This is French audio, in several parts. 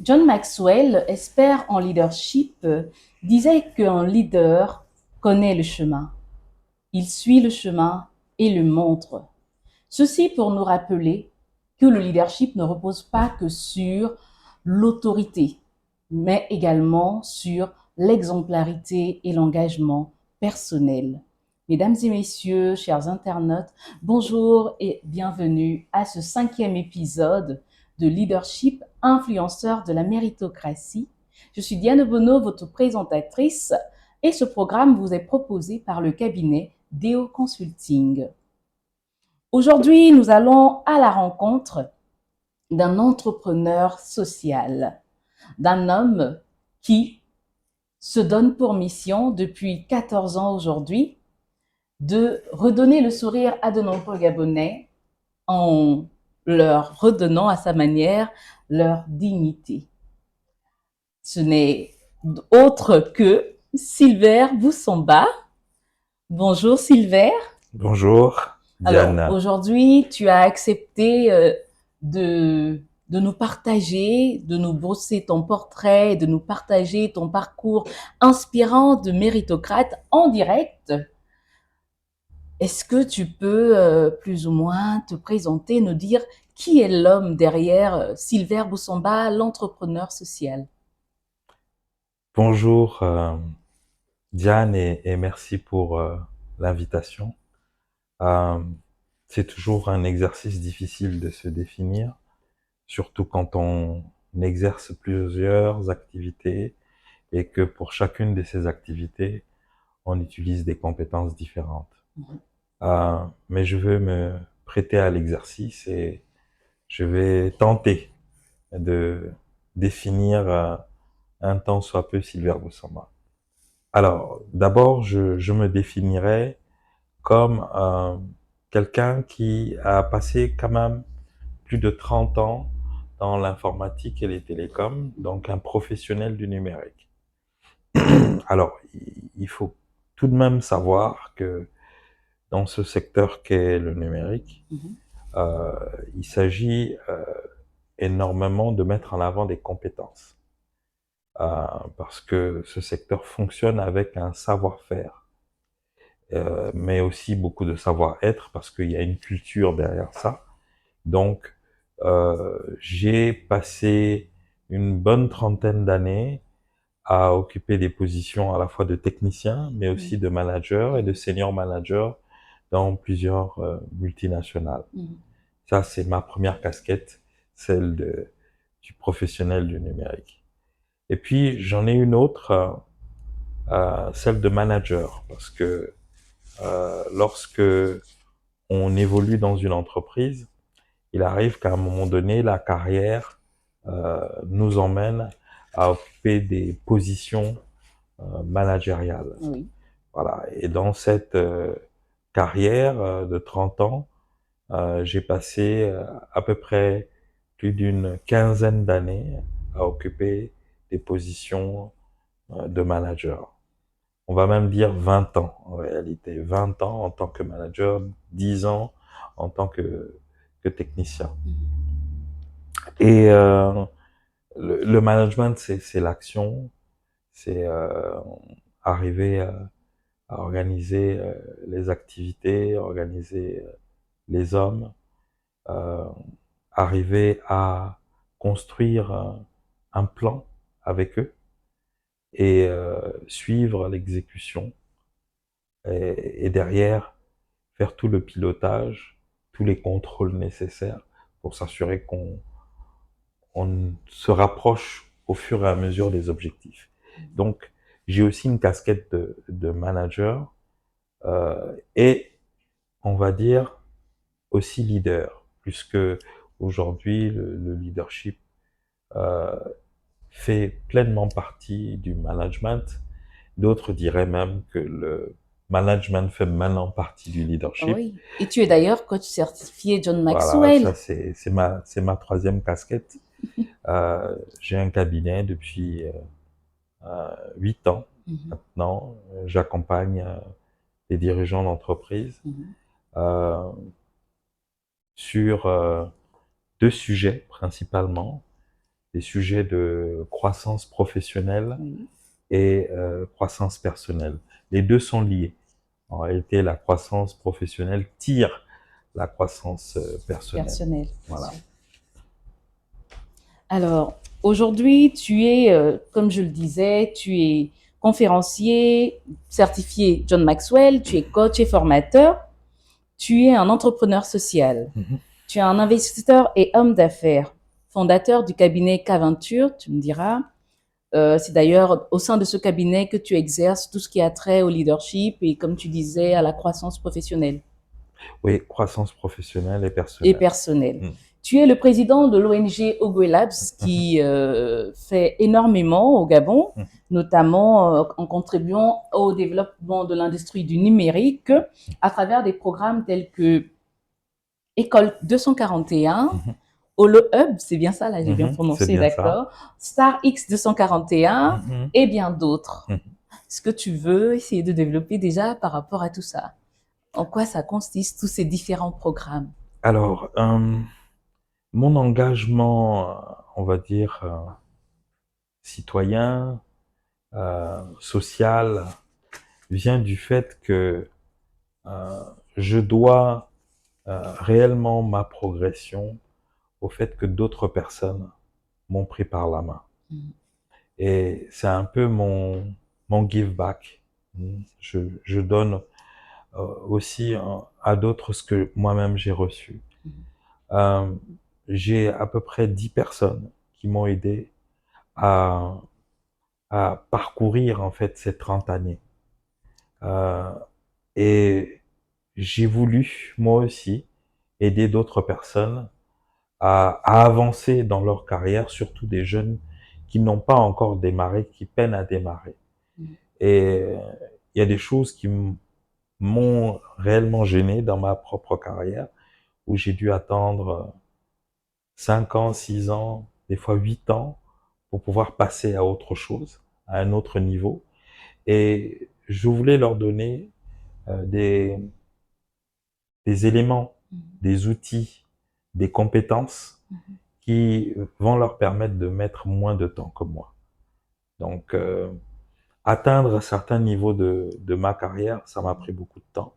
John Maxwell, expert en leadership, disait qu'un leader connaît le chemin. Il suit le chemin et le montre. Ceci pour nous rappeler que le leadership ne repose pas que sur l'autorité, mais également sur l'exemplarité et l'engagement personnel. Mesdames et messieurs, chers internautes, bonjour et bienvenue à ce 5e épisode de Leadership influenceur de la méritocratie. Je suis Diane Bonneau, votre présentatrice, et ce programme vous est proposé par le cabinet Deo Consulting. Aujourd'hui, nous allons à la rencontre d'un entrepreneur social, d'un homme qui se donne pour mission depuis 14 ans aujourd'hui de redonner le sourire à de nombreux Gabonais en leur redonnant à sa manière leur dignité. Ce n'est autre que Silver Boussamba. Bonjour Silver. Bonjour, Alors, Diane. aujourd'hui, tu as accepté de nous partager, de nous brosser ton portrait, de nous partager ton parcours inspirant de méritocrate en direct. Est-ce que tu peux plus ou moins te présenter, nous dire qui est l'homme derrière Silver Boussamba, l'entrepreneur social? Bonjour, Diane, et merci pour l'invitation. Euh, c'est toujours un exercice difficile de se définir, surtout quand on exerce plusieurs activités et que pour chacune de ces activités, on utilise des compétences différentes. Mais je veux me prêter à l'exercice et je vais tenter de définir un tant soit peu Silver Boussama. Alors, d'abord, je me définirais comme quelqu'un qui a passé quand même plus de 30 ans dans l'informatique et les télécoms, donc un professionnel du numérique. Alors, il faut tout de même savoir que dans ce secteur qu'est le numérique, Mhm. euh, il s'agit énormément de mettre en avant des compétences, parce que ce secteur fonctionne avec un savoir-faire. Mais aussi beaucoup de savoir-être parce qu'il y a une culture derrière ça. Donc, j'ai passé une bonne trentaine d'années à occuper des positions à la fois de technicien, mais aussi de manager et de senior manager dans plusieurs multinationales. Mhm. Ça, c'est ma première casquette, celle du professionnel du numérique. Et puis, j'en ai une autre, celle de manager, parce que lorsque on évolue dans une entreprise, il arrive qu'à un moment donné, la carrière nous emmène à occuper des positions managériales. Oui. Voilà. Et dans cette carrière de 30 ans, j'ai passé à peu près plus d'une quinzaine d'années à occuper des positions de manager. On va même dire 20 ans en réalité. 20 ans en tant que manager, 10 ans en tant que technicien. Et le management, c'est l'action, c'est arriver à organiser les activités, organiser les hommes, euh, arriver à construire un plan avec eux et suivre l'exécution et derrière faire tout le pilotage, tous les contrôles nécessaires pour s'assurer qu'on se rapproche au fur et à mesure des objectifs. Donc, j'ai aussi une casquette de manager et, on va dire, aussi leader, puisque aujourd'hui, le leadership euh, fait pleinement partie du management. D'autres diraient même que le management fait maintenant partie du leadership. Oui. Et tu es d'ailleurs coach certifié John Voilà, ça Maxwell. c'est ma troisième casquette. J'ai un cabinet depuis 8 ans Mhm. maintenant. J'accompagne les dirigeants d'entreprise Mhm. sur deux sujets principalement. des sujets de croissance professionnelle Oui, et croissance personnelle. Les deux sont liés. En réalité, la croissance professionnelle tire la croissance personnelle. personnel, bien Voilà. sûr. Alors, aujourd'hui, tu es, comme je le disais, tu es conférencier certifié John Maxwell, tu es coach et formateur, tu es un entrepreneur social, tu es un investisseur et homme d'affaires, fondateur du cabinet Caventure, tu me diras. C'est d'ailleurs au sein de ce cabinet que tu exerces tout ce qui a trait au leadership et, comme tu disais, à la croissance professionnelle Oui, croissance professionnelle et et personnelle. personnelle. Mm. Tu es le président de l'ONG Ogwe Labs qui fait énormément au Gabon, Mm. notamment en contribuant au développement de l'industrie du numérique à travers des programmes tels que École 241, Mhm. Holo Hub, c'est bien ça, là j'ai bien C'est prononcé, bien ça. d'accord, Star X 241 Mhm. et bien d'autres. Mhm. Est-ce que tu veux essayer de développer déjà par rapport à tout ça? En quoi ça consiste, tous ces différents programmes? Alors, mon engagement, on va dire, citoyen, social, vient du fait que euh, je dois réellement ma progression au fait que d'autres personnes m'ont pris par la main. Mhm. Et c'est un peu mon give back. Je donne aussi à d'autres ce que moi-même j'ai reçu. Mhm. Euh, j'ai à peu près 10 personnes qui m'ont aidé à, à parcourir en fait ces 30 années. Euh, et j'ai voulu moi aussi aider d'autres personnes à avancer dans leur carrière, surtout des jeunes qui n'ont pas encore démarré, qui peinent à démarrer. Mhm. Et il y a des choses qui m'ont réellement gêné dans ma propre carrière, où j'ai dû attendre 5 ans, 6 ans, des fois 8 ans, pour pouvoir passer à autre chose, à un autre niveau. Et je voulais leur donner euh, des, des éléments, Mhm. des outils, des compétences Mhm. qui vont leur permettre de mettre moins de temps que moi. Donc, atteindre certains niveaux de ma carrière, ça m'a pris beaucoup de temps.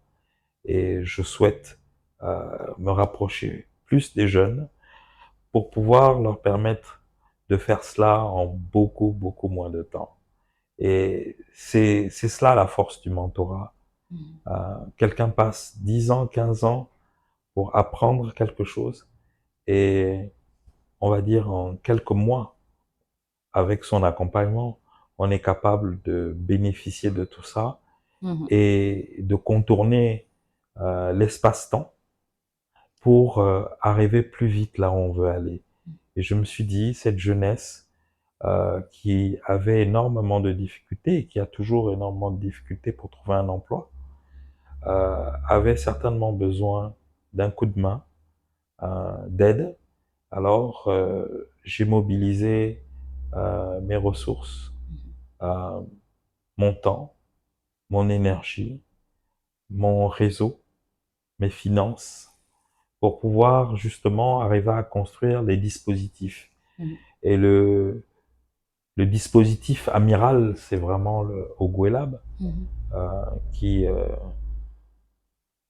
Et je souhaite me rapprocher plus des jeunes pour pouvoir leur permettre de faire cela en beaucoup, beaucoup moins de temps. Et c'est cela la force du mentorat. Mhm. Quelqu'un passe 10 ans, 15 ans pour apprendre quelque chose et on va dire en quelques mois, avec son accompagnement, on est capable de bénéficier de tout ça Mhm. et de contourner l'espace-temps pour arriver plus vite là où on veut aller. Et je me suis dit, cette jeunesse qui avait énormément de difficultés et qui a toujours énormément de difficultés pour trouver un emploi, avait certainement besoin d'un coup de main, d'aide. Alors, j'ai mobilisé mes ressources, euh, mon temps, mon énergie, mon réseau, mes finances, pour pouvoir justement arriver à construire des dispositifs. Mhm. Et le dispositif amiral, c'est vraiment le Ogwe Lab, Mhm. qui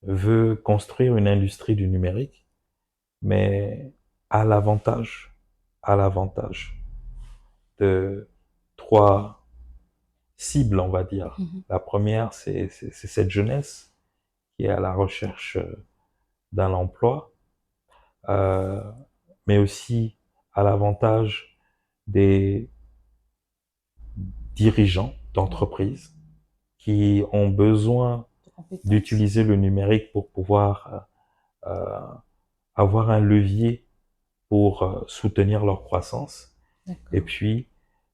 veut construire une industrie du numérique, mais à à l'avantage de trois cibles, on va dire. Mhm. La première, c'est cette jeunesse qui est à la recherche d'un emploi, euh, mais aussi à l'avantage des dirigeants Oui, d'entreprises qui ont besoin de compétences. d'utiliser le numérique pour pouvoir avoir un levier pour soutenir leur croissance. Et D'accord. puis,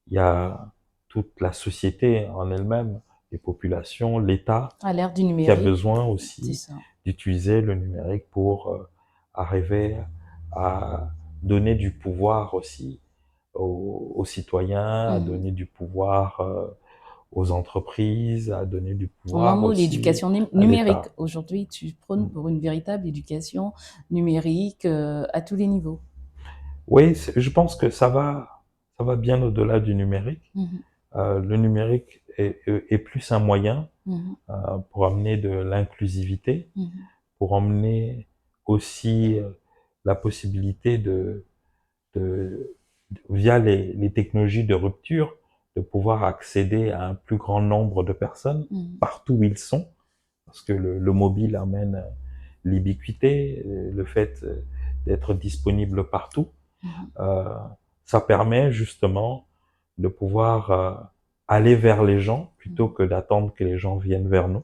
il y a toute la société en elle-même, les populations, l'État, À l'ère du qui a numérique, besoin c'est aussi ça. d'utiliser le numérique pour arriver à donner du pouvoir aussi aux citoyens, à Mhm. donner du pouvoir aux entreprises, à donner du En un pouvoir mot, aussi l'éducation à numérique. l'État. Aujourd'hui, tu prônes pour une véritable éducation numérique à tous les niveaux. Oui, je pense que ça va bien au-delà du numérique. Le numérique est plus un moyen pour amener de l'inclusivité, pour emmener aussi la possibilité de via les technologies de rupture, de pouvoir accéder à un plus grand nombre de personnes partout où ils sont, parce que le mobile amène l'ubiquité, le fait d'être disponible partout. Ça permet justement de pouvoir aller vers les gens plutôt que d'attendre que les gens viennent vers nous.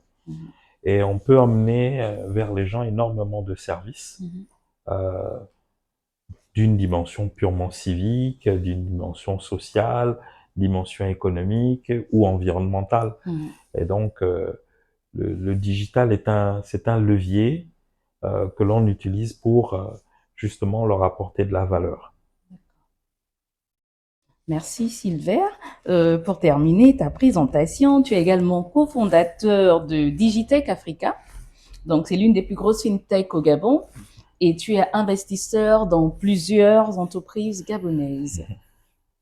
Et on peut emmener vers les gens énormément de services euh, d'une dimension purement civique, d'une dimension sociale, dimension économique ou environnementale. Et donc, le digital c'est un levier que l'on utilise pour justement leur apporter de la valeur. Merci Silver. Pour terminer ta présentation, tu es également cofondateur de Digitech Africa. Donc, c'est l'une des plus grosses fintech au Gabon et tu es investisseur dans plusieurs entreprises gabonaises.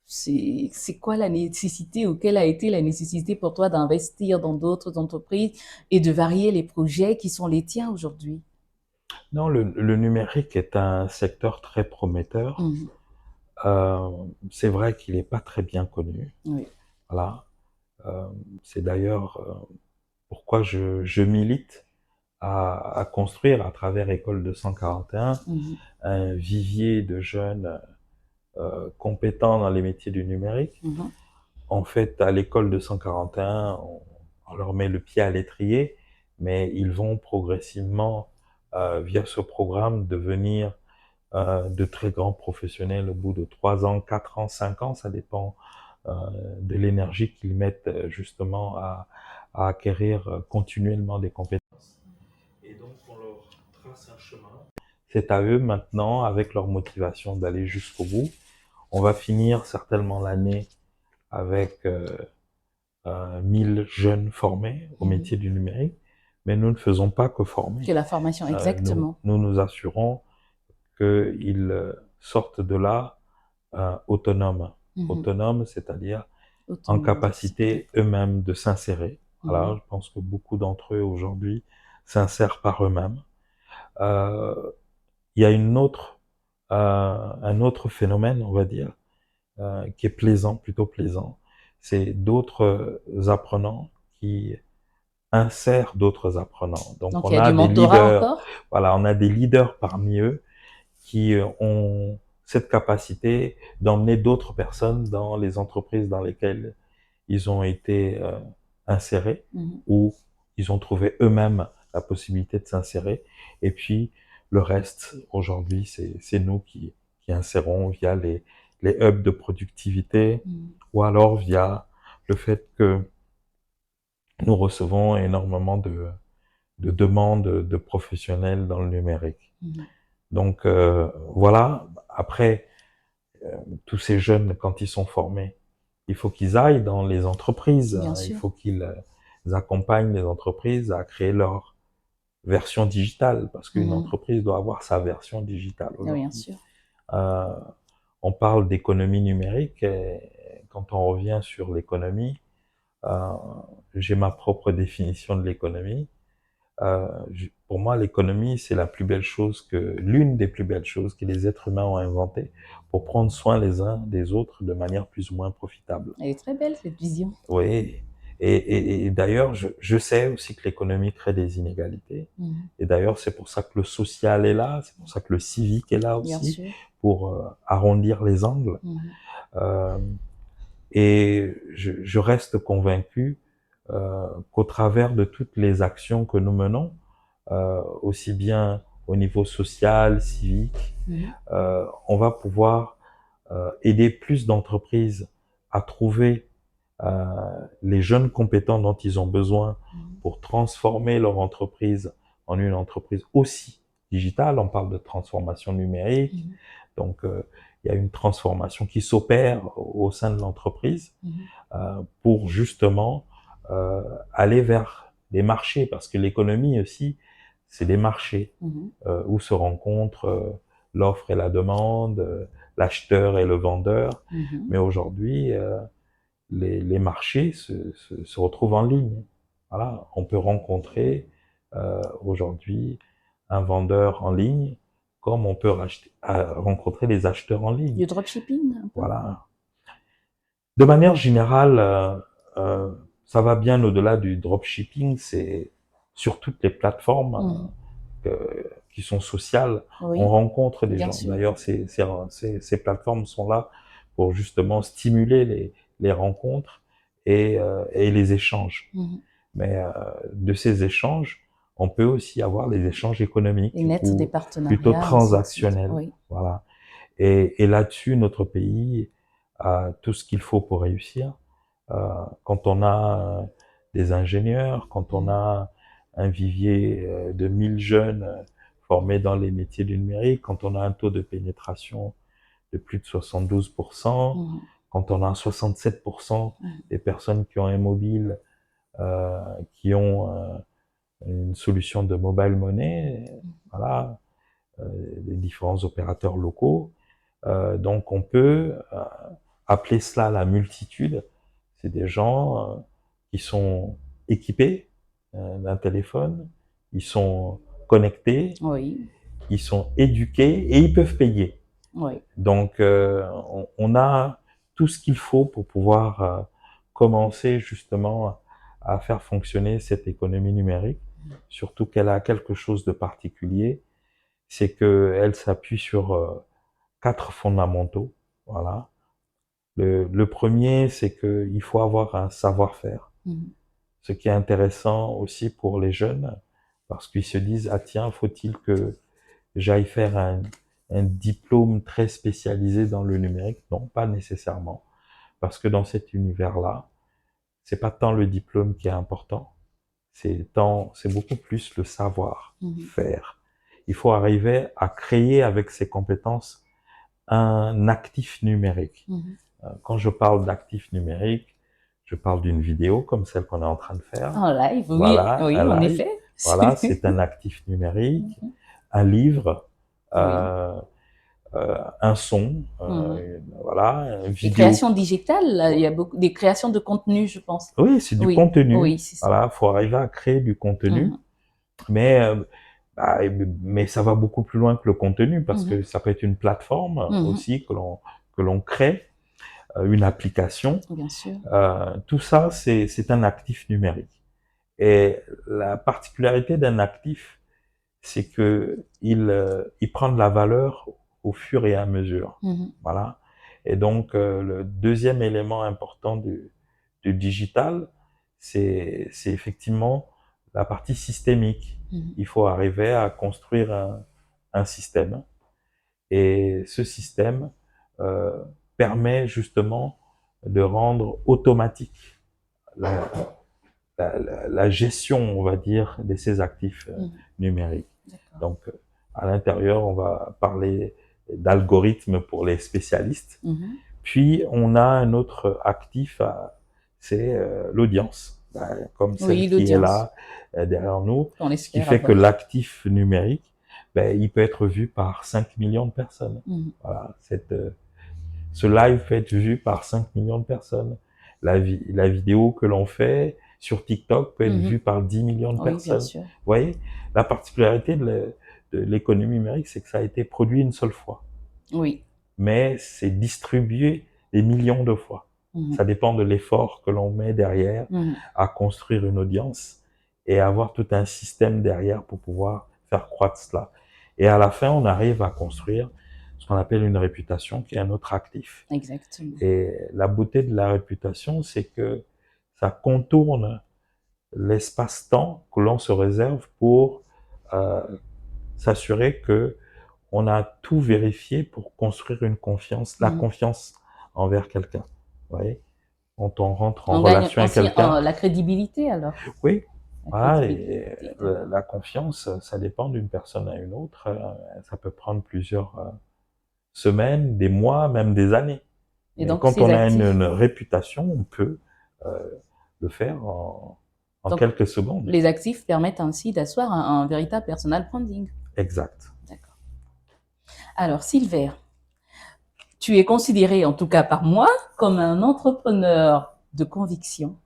C'est quoi la nécessité ou quelle a été la nécessité pour toi d'investir dans d'autres entreprises et de varier les projets qui sont les tiens aujourd'hui? Non, le numérique est un secteur très prometteur. C'est vrai qu'il n'est pas très bien connu. Oui. Voilà. C'est d'ailleurs pourquoi je milite à construire à travers École 241 un vivier de jeunes compétents dans les métiers du numérique. En fait, à l'école 241, on leur met le pied à l'étrier, mais ils vont progressivement, via ce programme, devenir de très grands professionnels au bout de 3 ans, 4 ans, 5 ans, ça dépend de l'énergie qu'ils mettent justement à acquérir continuellement des compétences. Et donc, on leur trace un chemin. C'est à eux maintenant, avec leur motivation, d'aller jusqu'au bout. On va finir certainement l'année avec 1000 jeunes formés au métier du numérique, mais nous ne faisons pas que former. Que la formation, exactement. Nous nous assurons qu'ils sortent de là autonomes. Autonomes, c'est-à-dire en capacité eux-mêmes de s'insérer. Voilà, je pense que beaucoup d'entre eux aujourd'hui s'insèrent par eux-mêmes. Il y a un autre phénomène, on va dire, qui est plaisant, plutôt plaisant. C'est d'autres apprenants qui insèrent d'autres apprenants. Donc il on y a a du des mentorat leaders, encore? voilà, on a des leaders parmi eux qui ont cette capacité d'emmener d'autres personnes dans les entreprises dans lesquelles ils ont été insérés ou ils ont trouvé eux-mêmes la possibilité de s'insérer. Et puis, le reste, aujourd'hui, c'est nous qui insérons via les hubs de productivité ou alors via le fait que nous recevons énormément de demandes de professionnels dans le numérique. Donc, voilà. Après, tous ces jeunes, quand ils sont formés, il faut qu'ils aillent dans les entreprises. Il faut qu'ils accompagnent les entreprises à créer leur version digitale, parce qu'une entreprise doit avoir sa version digitale. Bien sûr. On parle d'économie numérique, et quand on revient sur l'économie, j'ai ma propre définition de l'économie. Pour moi, l'économie, c'est l'une des plus belles choses que les êtres humains ont inventées pour prendre soin les uns des autres de manière plus ou moins profitable. Elle est très belle, cette vision. Oui. Et d'ailleurs, je sais aussi que l'économie crée des inégalités. Et d'ailleurs, c'est pour ça que le social est là, c'est pour ça que le civique est là aussi, pour arrondir les angles. Et je reste convaincu qu'au travers de toutes les actions que nous menons, aussi bien au niveau social, civique, on va pouvoir aider plus d'entreprises à trouver les jeunes compétents dont ils ont besoin pour transformer leur entreprise en une entreprise aussi digitale. On parle de transformation numérique, donc il y a une transformation qui s'opère au sein de l'entreprise pour justement aller vers des marchés, parce que l'économie aussi, c'est des marchés où se rencontrent l'offre et la demande, l'acheteur et le vendeur. Mhm. Mais aujourd'hui, les marchés se retrouvent en ligne. Voilà, on peut rencontrer aujourd'hui un vendeur en ligne comme on peut rencontrer des acheteurs en ligne. Du dropshipping, un peu? Voilà. De manière générale, ça va bien au-delà du dropshipping, c'est sur toutes les plateformes qui sont sociales, on Oui, rencontre des bien gens. sûr. D'ailleurs, ces plateformes sont là pour justement stimuler les rencontres et les échanges. Mhm. Mais de ces échanges, on peut aussi avoir les échanges Et économiques naître des ou plutôt partenariats, ainsi de suite. transactionnels. Oui. Voilà. Et là-dessus, notre pays a tout ce qu'il faut pour réussir. Quand on a des ingénieurs, quand on a un vivier de 1000 jeunes formés dans les métiers du numérique, quand on a un taux de pénétration de plus de 72%, Mhm. quand on a 67% Mhm. des personnes qui ont un mobile, qui ont une solution de mobile money, voilà, les différents opérateurs locaux. Donc on peut appeler cela la multitude. C'est des gens qui sont équipés d'un téléphone, ils sont connectés, Oui, ils sont éduqués et ils peuvent payer. oui. Donc on a tout ce qu'il faut pour pouvoir commencer justement à faire fonctionner cette économie numérique, surtout qu'elle a quelque chose de particulier, c'est qu'elle s'appuie sur 4 fondamentaux. Voilà. Le premier, c'est qu'il faut avoir un savoir-faire. Mhm. Ce qui est intéressant aussi pour les jeunes, parce qu'ils se disent, ah tiens, faut-il que j'aille faire un diplôme très spécialisé dans le numérique? Non, pas nécessairement. Parce que dans cet univers-là, c'est pas tant le diplôme qui est important, c'est beaucoup plus le Mhm. savoir-faire. Il faut arriver à créer avec ses compétences un actif numérique. Mhm. Quand je parle d'actif numérique, je parle d'une vidéo comme celle qu'on est en train de faire. En live, oui, Voilà, oui, en un live. effet. Voilà, c'est un actif numérique. Mhm. Un livre, Oui. un son, Mhm. voilà, une Les vidéo. créations digitales, là, il y a beaucoup des créations de contenu, je pense. Oui, c'est du Oui, contenu. oui, c'est ça. Voilà, faut arriver à créer du contenu, Mhm. mais bah, mais ça va beaucoup plus loin que le contenu parce Mhm. que ça peut être une plateforme Mhm. aussi que l'on crée, une application. Bien sûr. Tout ça, c'est un actif numérique. Et la particularité d'un actif, c'est que il prend de la valeur au fur et à mesure. Mhm. Voilà. Et donc, le deuxième élément important du digital, c'est effectivement la partie systémique. Mhm. Il faut arriver à construire un système. Et ce système euh, permet justement de rendre automatique la, la gestion, on va dire, de ces actifs Mhm. numériques. D'accord. Donc, à l'intérieur, on va parler d'algorithmes pour les spécialistes. Mhm. Puis, on a un autre actif, c'est l'audience, comme celle Oui, qui est l'audience, là derrière nous, qu'on ce qui espère fait que avoir. l'actif numérique, il peut être vu par 5 millions de personnes. Mhm. Voilà, ce live peut être vu par 5 millions de personnes. La vidéo que l'on fait sur TikTok peut être Mhm. vue par 10 millions de Oui, bien personnes. sûr. Vous voyez, la particularité de l'économie numérique, c'est que ça a été produit une seule fois, Oui. mais c'est distribué des millions de fois. Mhm. Ça dépend de l'effort que l'on met derrière Mhm. à construire une audience et avoir tout un système derrière pour pouvoir faire croître cela. Et à la fin, on arrive à construire ce qu'on appelle une réputation, qui est un autre actif. Exactement. Et la beauté de la réputation, c'est que ça contourne l'espace-temps que l'on se réserve pour euh, s'assurer que on a tout vérifié pour construire une confiance, la Mhm. confiance envers quelqu'un. Vous voyez, quand on rentre en On gagne relation avec aussi quelqu'un, la crédibilité, alors. oui, La voilà, et crédibilité, d'accord. la confiance, ça dépend d'une personne à une autre. Ça peut prendre plusieurs semaines, des mois, même des années. Et Mais donc, quand ces on a actifs, une réputation, on peut euh, le faire en donc, quelques secondes. les actifs permettent ainsi d'asseoir un véritable personal branding. Exact. D'accord. Alors, Silver, tu es considéré, en tout cas par moi, comme un entrepreneur de conviction.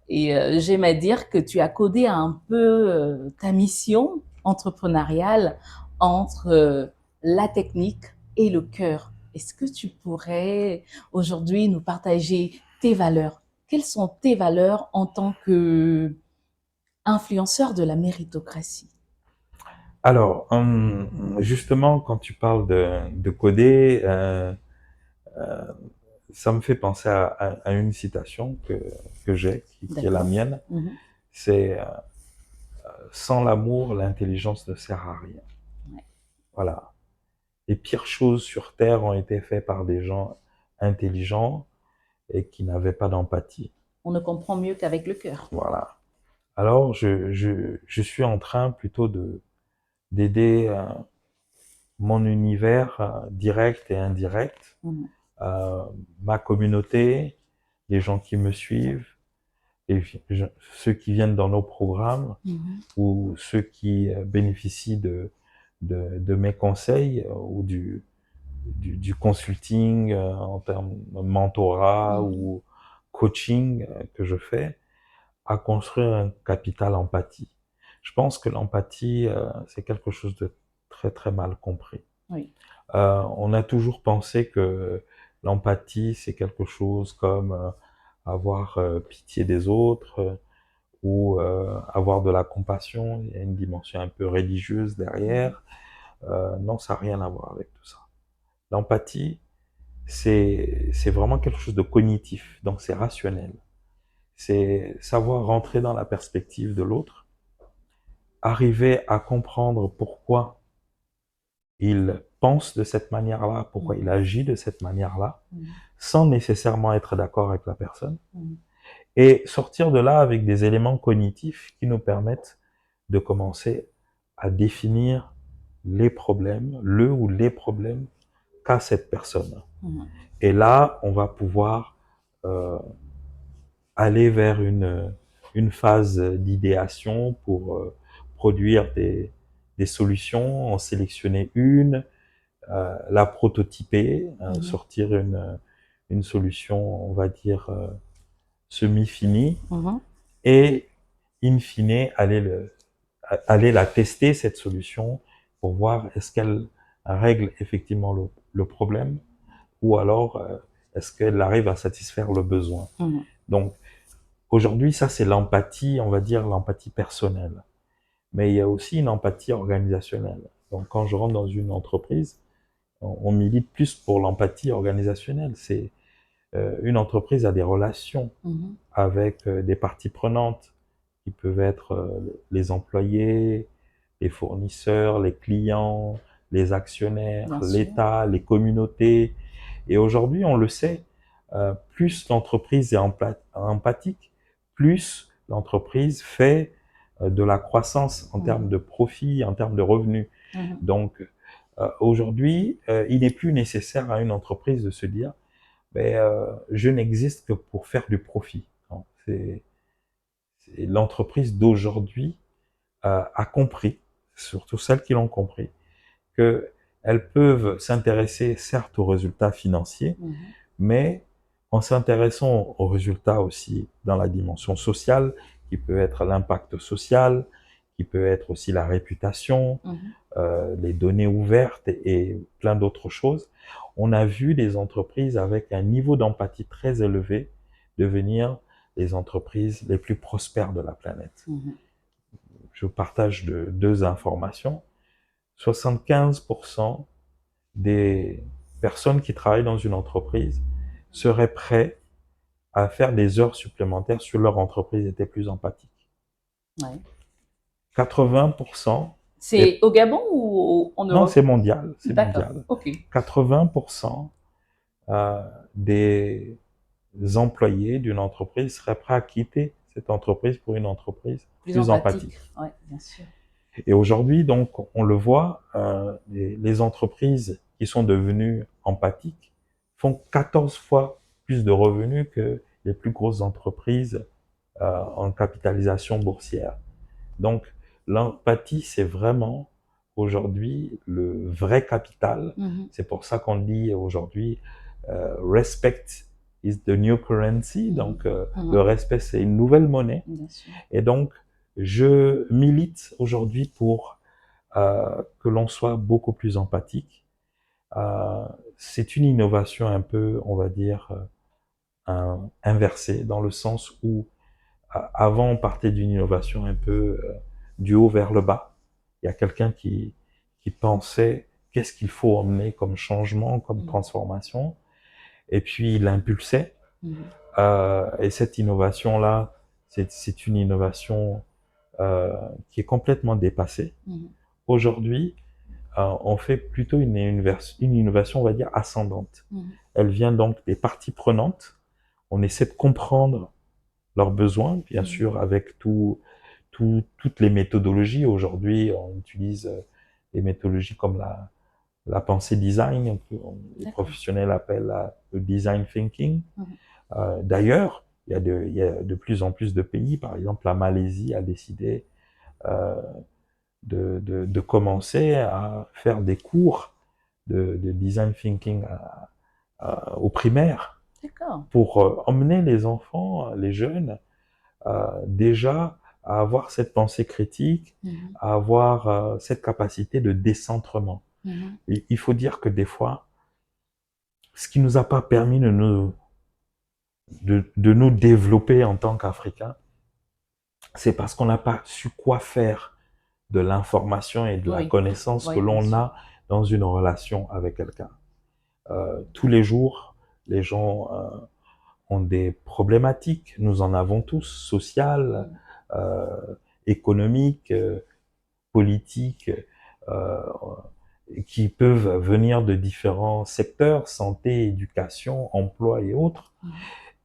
Et j'aime à dire que tu as codé un peu ta mission entrepreneuriale entre la technique et le cœur. Est-ce que tu pourrais aujourd'hui nous partager tes valeurs? Quelles sont tes valeurs en tant que influenceur de la méritocratie? Alors, justement, quand tu parles de coder, ça me fait penser à une citation que j'ai, qui est la D'accord. mienne. Mhm. C'est sans l'amour, l'intelligence ne sert à rien. Ouais. Voilà. Les pires choses sur Terre ont été faites par des gens intelligents et qui n'avaient pas d'empathie. On ne comprend mieux qu'avec le cœur. Voilà. Alors, je suis en train plutôt d'aider mon univers direct et indirect, Mhm. ma communauté, les gens qui me suivent, et ceux qui viennent dans nos programmes Mhm. ou ceux qui bénéficient de mes conseils ou du consulting en termes de mentorat Mhm. ou coaching que je fais, à construire un capital empathie. Je pense que l'empathie, c'est quelque chose de très très mal compris. Oui. On a toujours pensé que l'empathie, c'est quelque chose comme avoir pitié des autres ou avoir de la compassion. Il y a une dimension un peu religieuse Mhm. derrière. Non, ça n'a rien à voir avec tout ça. L'empathie, c'est vraiment quelque chose de cognitif, donc c'est rationnel. C'est savoir rentrer dans la perspective de l'autre, arriver à comprendre pourquoi il pense de cette manière-là, pourquoi il Mhm. agit de cette manière-là, Mhm. sans nécessairement être d'accord avec la personne, Mhm. et sortir de là avec des éléments cognitifs qui nous permettent de commencer à définir les problèmes, le ou les problèmes qu'a cette personne. Mhm. Et là, on va pouvoir aller vers une phase d'idéation pour produire des solutions, en sélectionner une, la prototyper, Mhm. sortir une solution, on va dire, semi-finie, Mhm. et in fine, aller la tester, cette solution, pour voir est-ce qu'elle règle effectivement le problème, ou alors est-ce qu'elle arrive à satisfaire le besoin. Mhm. Donc, aujourd'hui, ça c'est l'empathie, on va dire l'empathie personnelle. Mais il y a aussi une empathie organisationnelle. Donc, quand je rentre dans une entreprise, on milite plus pour l'empathie organisationnelle. C'est une entreprise a des relations Mhm. avec des parties prenantes qui peuvent être les employés, les fournisseurs, les clients, les actionnaires, Bien sûr. l'État, les communautés. Et aujourd'hui, on le sait, plus l'entreprise est empathique, plus l'entreprise fait de la croissance en termes Mhm. de profit, en termes de revenus. Mhm. Donc, aujourd'hui, il n'est plus nécessaire à une entreprise de se dire, ben, je n'existe que pour faire du profit. C'est l'entreprise d'aujourd'hui a compris, surtout celles qui l'ont compris, qu'elles peuvent s'intéresser certes aux résultats financiers, Mhm. mais en s'intéressant aux résultats aussi dans la dimension sociale, qui peut être l'impact social, qui peut être aussi la réputation, Mhm. les données ouvertes et plein d'autres choses, on a vu des entreprises avec un niveau d'empathie très élevé devenir les entreprises les plus prospères de la planète. Mhm. Je partage deux informations. 75% des personnes qui travaillent dans une entreprise seraient prêts à faire des heures supplémentaires si leur entreprise était plus empathique. Ouais. 80% C'est des... au Gabon ou en Non, Europe? c'est mondial, c'est D'accord. mondial. Ok. 80% des employés d'une entreprise seraient prêts à quitter cette entreprise pour une entreprise Plus plus empathique. empathique. Ouais, bien sûr. Et aujourd'hui, donc, on le voit, les entreprises qui sont devenues empathiques font 14 fois plus de revenus que les plus grosses entreprises en capitalisation boursière. Donc, l'empathie, c'est vraiment aujourd'hui, le vrai capital, c'est pour ça qu'on dit aujourd'hui respect is the new currency, donc le respect c'est une nouvelle monnaie. Bien sûr. Et donc je milite aujourd'hui pour que l'on soit beaucoup plus empathique. C'est une innovation un peu, on va dire, inversée, dans le sens où avant on partait d'une innovation un peu du haut vers le bas. Il y a quelqu'un qui pensait qu'est-ce qu'il faut emmener comme changement, comme transformation, et puis il l'impulsait. Et cette innovation-là, c'est une innovation qui est complètement dépassée. Aujourd'hui, on fait plutôt une innovation, on va dire, ascendante. Elle vient donc des parties prenantes. On essaie de comprendre leurs besoins, bien sûr, avec toutes les méthodologies. Aujourd'hui, on utilise des méthodologies comme la pensée design, les professionnels appellent le design thinking. D'ailleurs, il y a de plus en plus de pays, par exemple la Malaisie a décidé de commencer à faire des cours de design thinking au primaire pour emmener les enfants, les jeunes, déjà à avoir cette pensée critique, à avoir cette capacité de décentrement. Et il faut dire que des fois, ce qui nous a pas permis de nous développer en tant qu'Africains, c'est parce qu'on n'a pas su quoi faire de l'information et de la connaissance que l'on a dans une relation avec quelqu'un. Tous les jours, les gens ont des problématiques, nous en avons tous, sociales, économiques, politiques, qui peuvent venir de différents secteurs, santé, éducation, emploi et autres.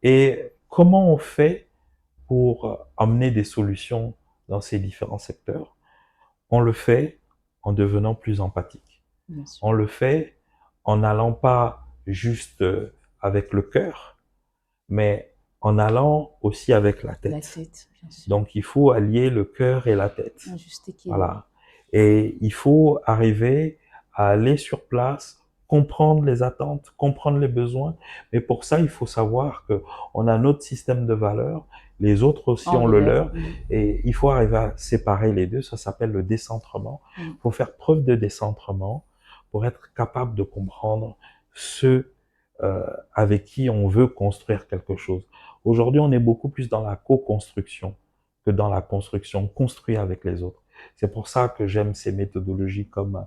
Et comment on fait pour amener des solutions dans ces différents secteurs? On le fait en devenant plus empathique. On le fait en n'allant pas juste avec le cœur, mais en allant aussi avec la tête. Bien sûr. Donc il faut allier le cœur et la tête. Voilà. Et il faut arriver à aller sur place, comprendre les attentes, comprendre les besoins. Mais pour ça, il faut savoir que on a notre système de valeurs, les autres aussi ont le leur, et il faut arriver à séparer les deux. Ça s'appelle le décentrement. Il faut faire preuve de décentrement pour être capable de comprendre ceux avec qui on veut construire quelque chose. Aujourd'hui, on est beaucoup plus dans la co-construction que dans la construction, construire avec les autres. C'est pour ça que j'aime ces méthodologies comme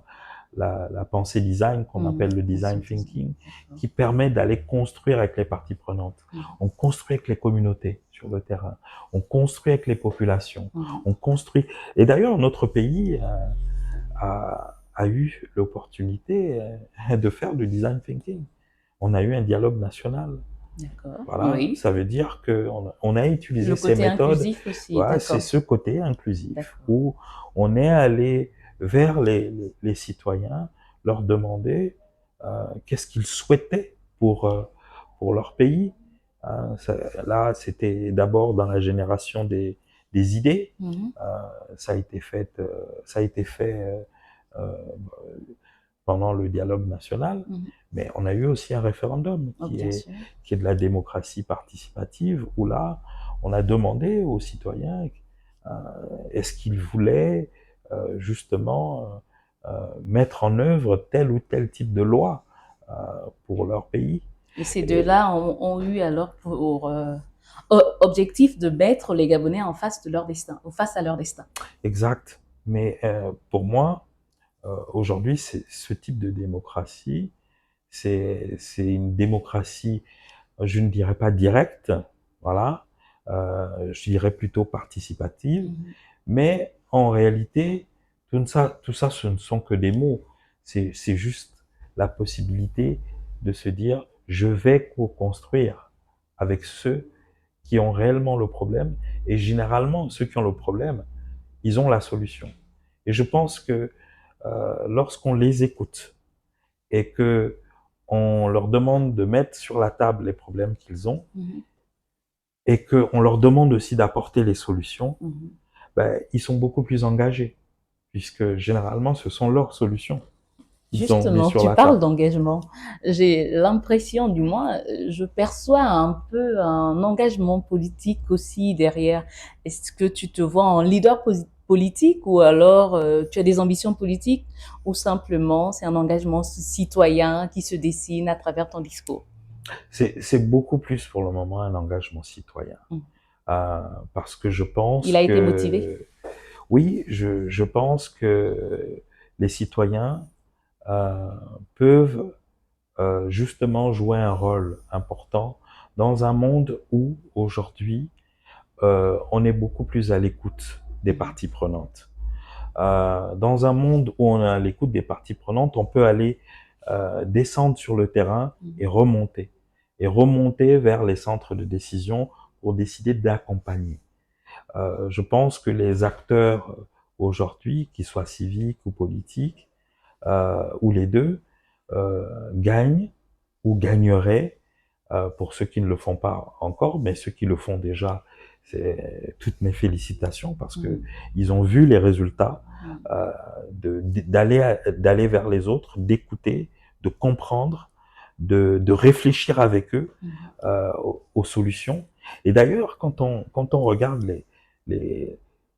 la pensée design, qu'on appelle le design thinking, qui permet d'aller construire avec les parties prenantes. On construit avec les communautés sur le terrain, on construit avec les populations, on construit... Et d'ailleurs, notre pays a eu l'opportunité de faire du design thinking. On a eu un dialogue national. Voilà, ça veut dire qu'on a utilisé ces méthodes. Aussi, c'est ce côté inclusif où on est allé vers les citoyens, leur demander qu'est-ce qu'ils souhaitaient pour leur pays. Là, c'était d'abord dans la génération des idées. Ça a été fait pendant le dialogue national, mais on a eu aussi un référendum qui est de la démocratie participative, où là, on a demandé aux citoyens est-ce qu'ils voulaient justement mettre en œuvre tel ou tel type de loi pour leur pays. Et ces deux-là ont eu alors pour objectif de mettre les Gabonais en face de leur destin, face à leur destin. Exact. Mais pour moi, aujourd'hui, ce type de démocratie, c'est une démocratie, je ne dirais pas directe, voilà, je dirais plutôt participative, mais en réalité, tout ça, ce ne sont que des mots. C'est juste la possibilité de se dire, je vais co-construire avec ceux qui ont réellement le problème, et généralement, ceux qui ont le problème, ils ont la solution. Et je pense que lorsqu'on les écoute et que on leur demande de mettre sur la table les problèmes qu'ils ont et qu'on leur demande aussi d'apporter les solutions, ben, ils sont beaucoup plus engagés. puisque généralement, ce sont leurs solutions qu'ils ont mis Justement, sur tu la parles table. d'engagement. J'ai l'impression, du moins, je perçois un peu un engagement politique aussi derrière. Est-ce que tu te vois en leader politique ou alors tu as des ambitions politiques ou simplement c'est un engagement citoyen qui se dessine à travers ton discours? C'est beaucoup plus pour le moment un engagement citoyen. Mm. Euh, Parce que je pense Il a été motivé? que, oui, je pense que les citoyens euh, peuvent justement jouer un rôle important dans un monde où aujourd'hui on est beaucoup plus à l'écoute des Mhm. parties prenantes. Dans un monde où on est à l'écoute des parties prenantes, on peut aller descendre sur le terrain Mhm. et remonter vers les centres de décision pour décider d'accompagner. Je pense que les acteurs aujourd'hui, qu'ils soient civiques ou politiques, ou les deux, gagnent ou gagneraient, pour ceux qui ne le font pas encore, mais ceux qui le font déjà, c'est toutes mes félicitations parce que Mhm. ils ont vu les résultats, Mhm. d'aller vers les autres, d'écouter, de comprendre, de réfléchir avec eux Mhm. aux solutions. Et d'ailleurs, quand on regarde les,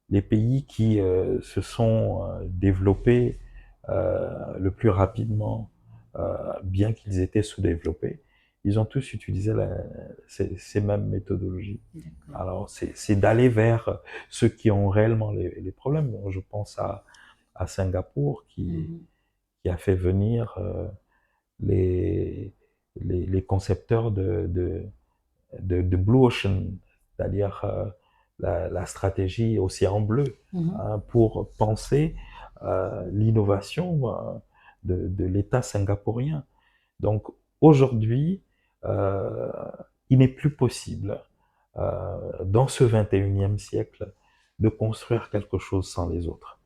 les pays qui se sont développés le plus rapidement, bien qu'ils étaient sous-développés, ils ont tous utilisé ces mêmes méthodologies. D'accord. Alors, c'est d'aller vers ceux qui ont réellement les problèmes. Je pense à Singapour Mhm. qui a fait venir les, les concepteurs de Blue Ocean, c'est-à-dire la stratégie océan bleu, Mhm. hein, pour penser l'innovation de l'État singapourien. Donc aujourd'hui, euh, il n'est plus possible, dans ce 21e siècle, de construire quelque chose sans les autres.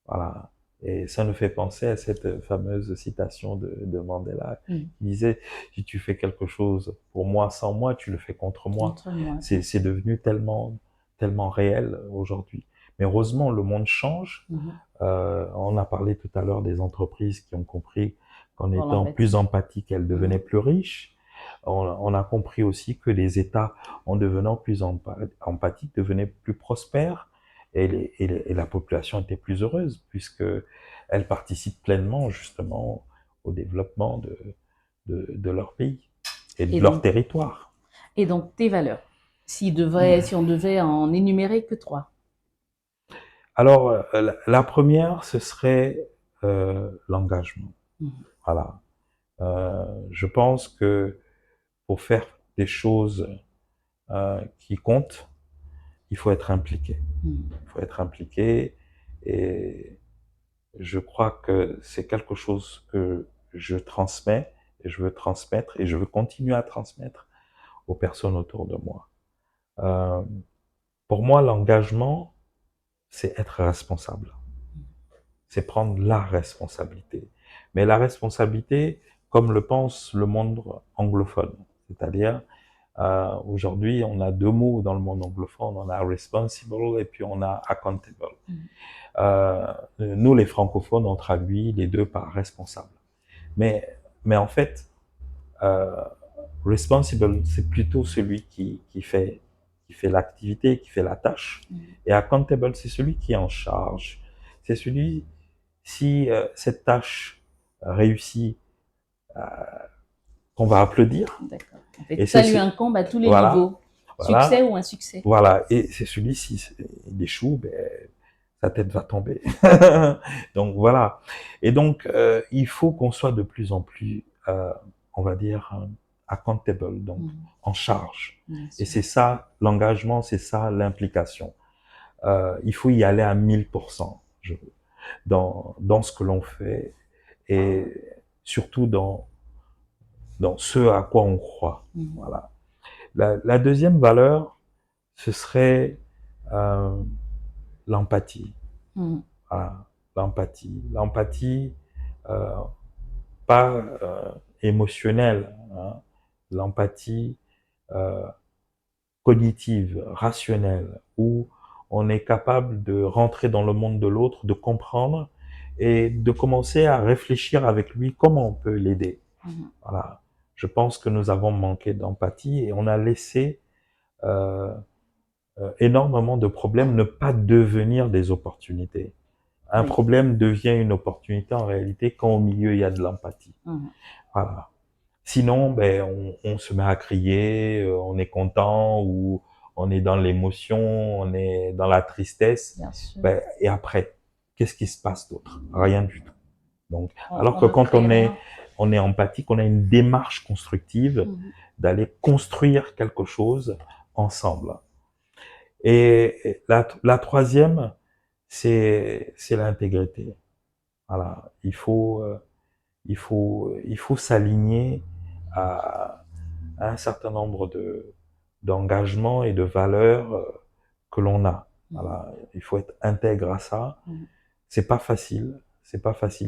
Voilà. Et ça nous fait penser à cette fameuse citation de Mandela Mhm. qui disait, si tu fais quelque chose pour moi sans moi, tu le fais contre moi. Contre moi. C'est devenu tellement réel aujourd'hui. Mais heureusement, le monde change. Mhm. On a parlé tout à l'heure des entreprises qui ont compris qu'en Pour étant plus l'empathie. empathiques, elles devenaient Mhm. plus riches. On a compris aussi que les États, en devenant plus empathiques, devenaient plus prospères et la population était plus heureuse puisque elle participe pleinement justement au développement de leur pays et Et de leur donc, territoire. et donc tes valeurs. Si on devait en énumérer que trois. Alors, la première, ce serait l'engagement. Mhm. Voilà. Je pense que pour faire des choses qui comptent, il faut être impliqué. Mhm. Il faut être impliqué et je crois que c'est quelque chose que je transmets et je veux transmettre et je veux continuer à transmettre aux personnes autour de moi. Euh, pour moi, l'engagement, c'est être responsable. C'est prendre la responsabilité. Mais la responsabilité, comme le pense le monde anglophone, c'est-à-dire aujourd'hui, on a deux mots dans le monde anglophone, on a responsible et puis on a accountable. Mhm. Nous, les francophones, on traduit les deux par responsable. Mais, mais en fait, euh, responsible, c'est plutôt celui qui fait l'activité, qui fait la tâche. Mhm. Et accountable, c'est celui qui est en charge. C'est celui, si cette tâche réussit, euh, qu'on va applaudir. D'accord. En fait, Et ça c'est lui incombe à tous les voilà, niveaux. Succès voilà, ou insuccès. voilà. Et c'est celui, si il échoue, ben, sa tête va tomber. Donc voilà. Et donc, il faut qu'on soit de plus en plus, on va dire, accountable, donc Mhm. en charge. Bien Et sûr. c'est ça l'engagement, c'est ça l'implication. Il faut y aller à 1000% dans ce que l'on fait et surtout dans ce à quoi on croit. Mhm. Voilà. La deuxième valeur, ce serait euh, l'empathie. Mhm. Voilà, l'empathie. L'empathie, euh, pas émotionnelle, hein. L'empathie euh, cognitive, rationnelle, où on est capable de rentrer dans le monde de l'autre, de comprendre et de commencer à réfléchir avec lui comment on peut l'aider. Voilà. Je pense que nous avons manqué d'empathie et on a laissé euh, énormément de problèmes ne pas devenir des opportunités. Un Oui. problème devient une opportunité en réalité quand au milieu il y a de l'empathie. Voilà. Sinon, ben, on se met à crier, on est content ou on est dans l'émotion, on est dans la tristesse. Bien sûr. Ben, et après, qu'est-ce qui se passe d'autre? Rien du tout. Donc, On- alors on que ne quand crée rien. on est empathique, on a une démarche constructive d'aller construire quelque chose ensemble. Et la troisième, c'est l'intégrité. Voilà, il faut s'aligner à un certain nombre d'engagements et de valeurs que l'on a. Voilà, il faut être intègre à ça. C'est pas facile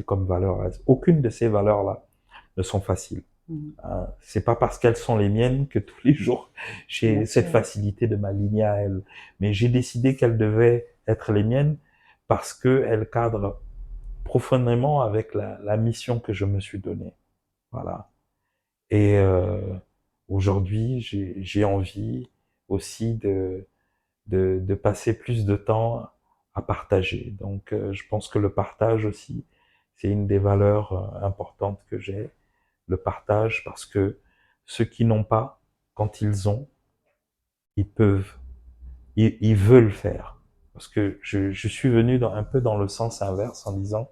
comme valeur. Aucune de ces valeurs-là ne sont faciles. C'est pas parce qu'elles sont les miennes que tous les jours j'ai Bien cette sûr. facilité de m'aligner à elles. Mais j'ai décidé qu'elles devaient être les miennes parce qu'elles cadrent profondément avec la mission que je me suis donnée. Voilà. Et aujourd'hui, j'ai envie aussi de passer plus de temps à partager. Donc, je pense que le partage aussi, c'est une des valeurs importantes que j'ai. Le partage, parce que ceux qui n'ont pas, quand ils ont, ils peuvent, ils veulent faire. Parce que je suis venu un peu dans le sens inverse en disant,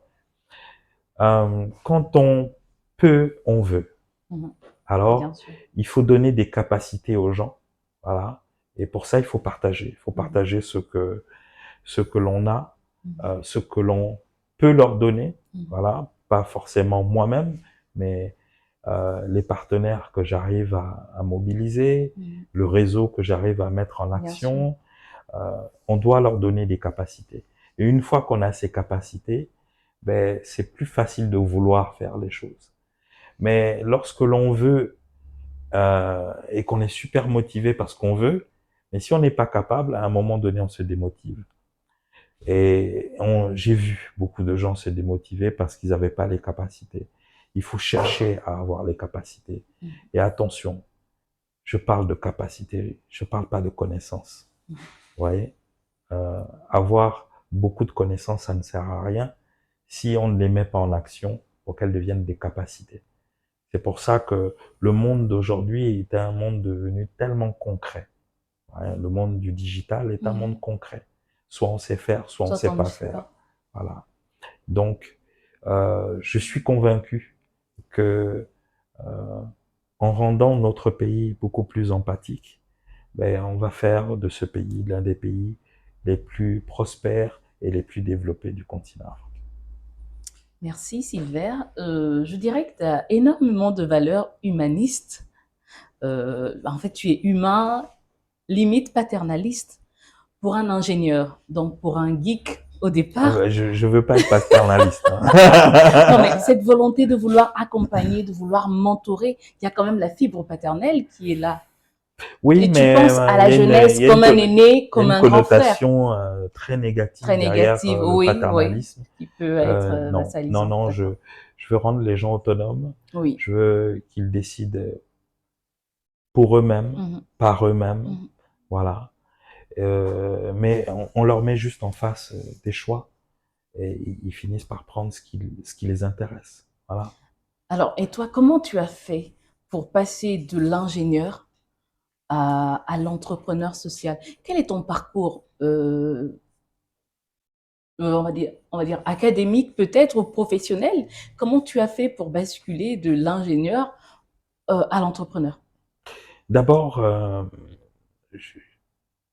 quand on peut, on veut. Bien Alors, sûr. il faut donner des capacités aux gens, voilà. Et pour ça, il faut partager. Il faut partager ce que l'on a, ce que l'on peut leur donner, voilà. Pas forcément moi-même, mais les partenaires que j'arrive à mobiliser, le réseau que j'arrive à mettre en Bien sûr. action. On doit leur donner des capacités. Et une fois qu'on a ces capacités, ben, c'est plus facile de vouloir faire les choses. Mais lorsque l'on veut et qu'on est super motivé parce qu'on veut, mais si on n'est pas capable, à un moment donné, on se démotive. Et j'ai vu beaucoup de gens se démotiver parce qu'ils n'avaient pas les capacités. Il faut chercher à avoir les capacités. Et attention, je parle de capacité, je parle pas de connaissances. Vous voyez, avoir beaucoup de connaissances, ça ne sert à rien si on ne les met pas en action pour qu'elles deviennent des capacités. C'est pour ça que le monde d'aujourd'hui est un monde devenu tellement concret. Ouais, le monde du digital est un monde concret. Soit on sait faire, soit on ne Soit sait on ne pas sait faire. pas. Voilà. Donc, je suis convaincu que en rendant notre pays beaucoup plus empathique, ben, on va faire de ce pays l'un des pays les plus prospères et les plus développés du continent. Merci Silver. Je dirais que tu as énormément de valeurs humanistes. En fait, tu es humain, limite paternaliste pour un ingénieur, donc pour un geek au départ. Je veux pas être paternaliste. Non, mais cette volonté de vouloir accompagner, de vouloir mentorer, il y a quand même la fibre paternelle qui est là. Oui, Et tu mais penses à la jeunesse comme un aîné, comme un grand frère. connotation très négative Très derrière négative, le oui, oui, paternalisme. qui peut être Non, non, vassalisant. non, D'accord. je veux rendre les gens autonomes. Oui. Je veux qu'ils décident pour eux-mêmes, par eux-mêmes. Voilà. Mais on leur met juste en face des choix et ils finissent par prendre ce qui les intéresse. Voilà. Alors, et toi, comment tu as fait pour passer de l'ingénieur à l'entrepreneur social? Quel est ton parcours, on va dire académique peut-être ou professionnel? Comment tu as fait pour basculer de l'ingénieur à l'entrepreneur? D'abord,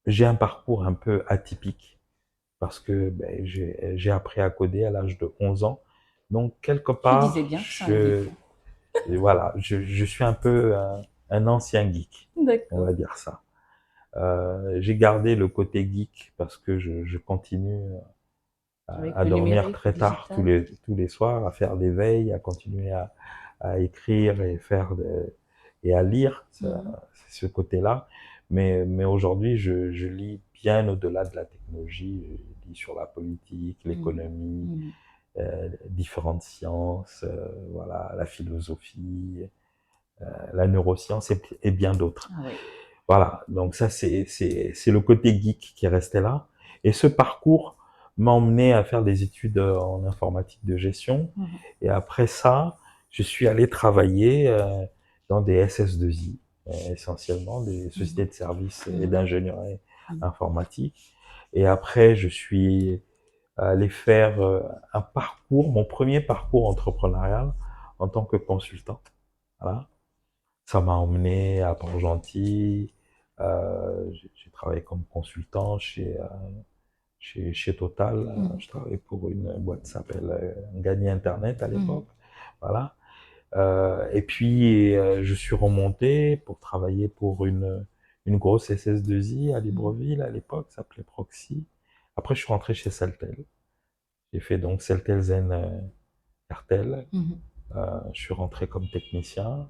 j'ai un parcours un peu atypique parce que ben, j'ai appris à coder à l'âge de 11 ans. Donc, quelque Tu disais part, bien que ça arrivait. voilà, je suis un peu un ancien geek, on D'accord. va dire ça. J'ai gardé le côté geek parce que je continue Avec à le dormir numérique, le très tard digital. tous les soirs, à faire des veilles, à continuer à écrire et et à lire, c'est ce côté-là. Mais aujourd'hui, je lis bien au-delà de la technologie, je dis sur la politique, l'économie, différentes sciences, voilà, la philosophie, la neuroscience et bien d'autres. Ah oui. Voilà, donc ça c'est le côté geek qui est resté là. Et ce parcours m'a emmené à faire des études en informatique de gestion. Et après ça, je suis allé travailler dans des SS2I, essentiellement des sociétés de services et d'ingénierie informatique. Et après, je suis allé faire un parcours, mon premier parcours entrepreneurial en tant que consultant. Voilà. Ça m'a emmené à Port-Gentil. J'ai travaillé comme consultant chez Total. Je travaillais pour une boîte qui s'appelle Gagner Internet à l'époque. Voilà. Et puis, je suis remonté pour travailler pour une grosse SS2I à Libreville à l'époque, ça s'appelait Proxy. Après, je suis rentré chez Celtel. J'ai fait donc Celtel Zen Cartel. Je suis rentré comme technicien.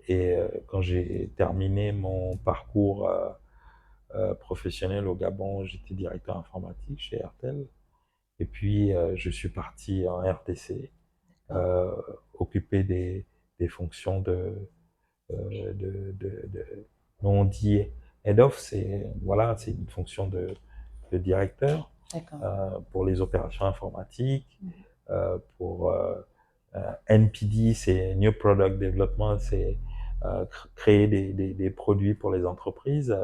Et quand j'ai terminé mon parcours professionnel au Gabon, j'étais directeur informatique chez Airtel. Et puis, je suis parti en RTC, occuper des fonctions on dit head of, voilà, c'est une fonction de directeur pour les opérations informatiques, pour NPD, c'est New Product Development, c'est créer des produits pour les entreprises,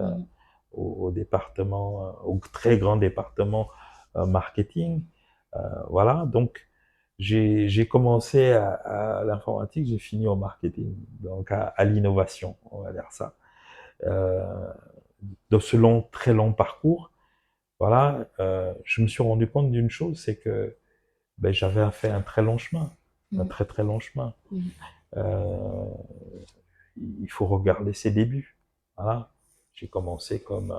au département, au très grand département marketing. Voilà, donc j'ai commencé à l'informatique, j'ai fini au marketing, donc à l'innovation, on va dire ça. Dans ce très long parcours, voilà, je me suis rendu compte d'une chose, c'est que j'avais fait un très long chemin, un très très long chemin. Il faut regarder ses débuts. Voilà, j'ai commencé comme,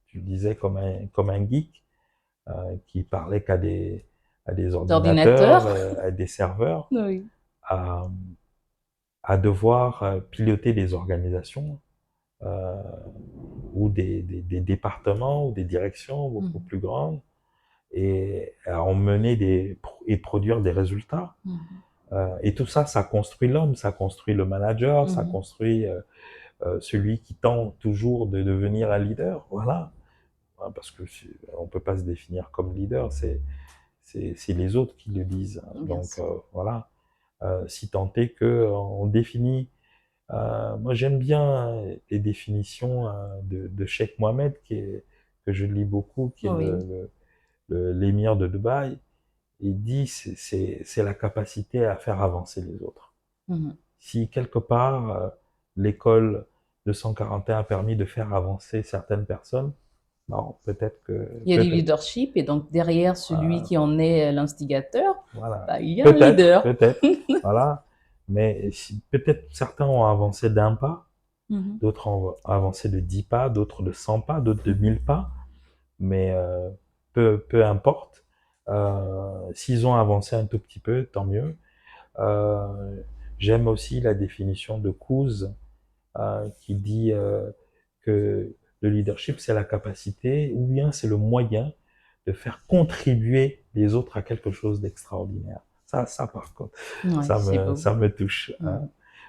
tu le disais, comme un geek qui parlait qu'à des ordinateurs, à des serveurs, à devoir piloter des organisations ou des départements ou des directions beaucoup plus grandes et à emmener et produire des résultats. Et tout ça, ça construit l'homme, ça construit le manager, ça construit celui qui tend toujours de devenir un leader. Voilà, parce que on peut pas se définir comme leader, c'est les autres qui le disent. Donc voilà, si tant est que on définit. Moi, j'aime bien les définitions de Cheikh Mohammed, que je lis beaucoup, qui est l'émir de Dubaï. Il dit c'est la capacité à faire avancer les autres. Si quelque part l'école de 141 a permis de faire avancer certaines personnes, alors peut-être que... Il y a du leadership et donc derrière celui qui en est l'instigateur, voilà. Il y a un leader. Peut-être, voilà. Mais peut-être certains ont avancé d'1 pas, d'autres ont avancé de 10 pas, d'autres de 100 pas, d'autres de 1000 pas. Mais peu importe. S'ils ont avancé un tout petit peu, tant mieux. J'aime aussi la définition de Coase qui dit que le leadership, c'est la capacité ou bien c'est le moyen de faire contribuer les autres à quelque chose d'extraordinaire. Ça par contre, ça me touche. Hein,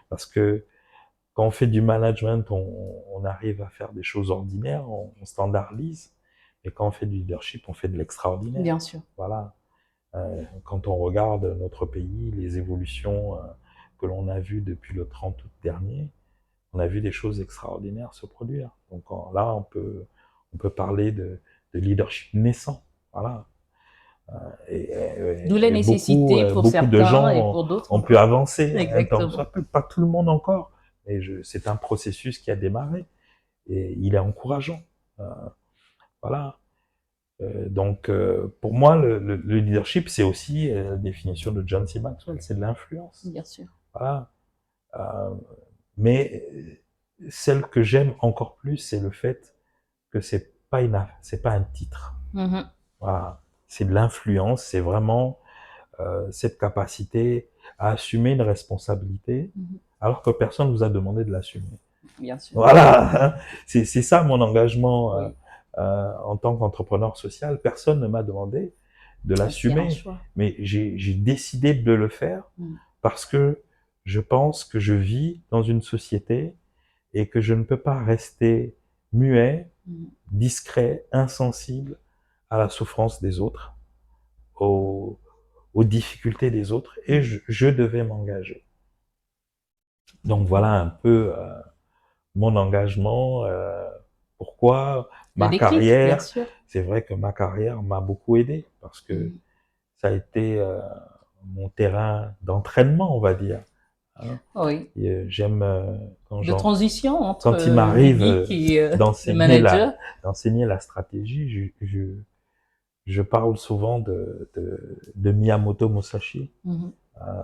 parce que quand on fait du management, on arrive à faire des choses ordinaires, on standardise. Et quand on fait du leadership, on fait de l'extraordinaire. Bien sûr. Voilà. Quand on regarde notre pays, les évolutions que l'on a vues depuis le 30 août dernier, on a vu des choses extraordinaires se produire. Donc là, on peut parler de leadership naissant. Voilà. D'où la nécessité pour beaucoup certains de gens et pour d'autres ont pu avancer. Exactement. Pas tout le monde encore, mais c'est un processus qui a démarré et il est encourageant. Voilà. Donc, pour moi, le leadership, c'est aussi la définition de John C. Maxwell, c'est de l'influence. Bien sûr. Voilà. Mais celle que j'aime encore plus, c'est le fait que c'est pas un titre. Voilà. C'est de l'influence, c'est vraiment cette capacité à assumer une responsabilité, alors que personne ne vous a demandé de l'assumer. bien sûr. Voilà, c'est ça mon engagement Oui, en tant qu'entrepreneur social. Personne ne m'a demandé de c'est un l'assumer, choix. mais j'ai décidé de le faire Mm. parce que je pense que je vis dans une société et que je ne peux pas rester muet, Mm. discret, insensible à la souffrance des autres, aux, aux difficultés des autres, et Mm. je devais m'engager. Donc voilà un peu mon engagement. Pourquoi Le ma déclic, bien carrière, sûr. c'est vrai que ma carrière m'a beaucoup aidé parce que Mm. ça a été mon terrain d'entraînement, on va dire. Hein. Oui. J'aime De transition entre quand il le m'arrive geek et le d'enseigner manager. la stratégie, je parle souvent de Miyamoto Musashi. Mhm. Euh,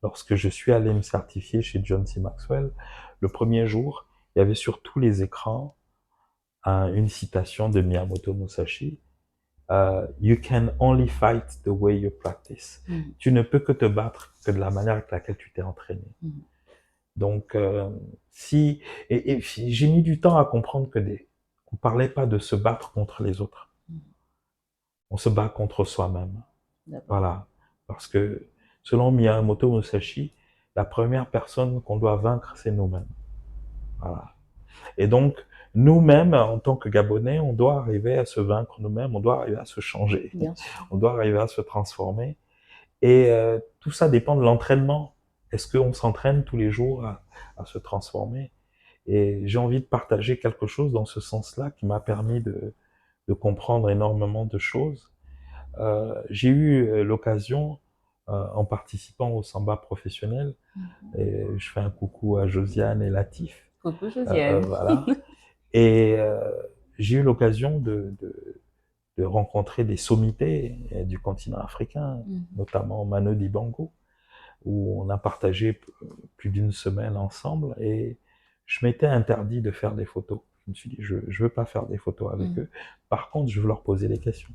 Lorsque je suis allé me certifier chez John C. Maxwell, le premier jour, il y avait sur tous les écrans une citation de Miyamoto Musashi. You can only fight the way you practice. Mhm. Tu ne peux que te battre que de la manière avec laquelle tu t'es entraîné. Mhm. Donc, si et j'ai mis du temps à comprendre que on parlait pas de se battre contre les autres. Mhm. On se bat contre soi-même. D'abord. Voilà. Parce que, selon Miyamoto Musashi, la première personne qu'on doit vaincre, c'est nous-mêmes. Voilà. Et donc, nous-mêmes, en tant que Gabonais, on doit arriver à se vaincre nous-mêmes, on doit arriver à se changer, Bien sûr. on doit arriver à se transformer. Et tout ça dépend de l'entraînement. Est-ce qu'on s'entraîne tous les jours à se transformer? Et j'ai envie de partager quelque chose dans ce sens-là qui m'a permis de comprendre énormément de choses. J'ai eu l'occasion, en participant au samba professionnel, Mhm. et je fais un coucou à Josiane et Latif, Coucou Josiane. voilà. Et j'ai eu l'occasion de rencontrer des sommités du continent africain, Mhm. notamment Manu Dibango, où on a partagé plus d'une semaine ensemble, et je m'étais interdit de faire des photos. Je me suis dit, je veux pas faire des photos avec Mhm. eux. Par contre, je veux leur poser des questions.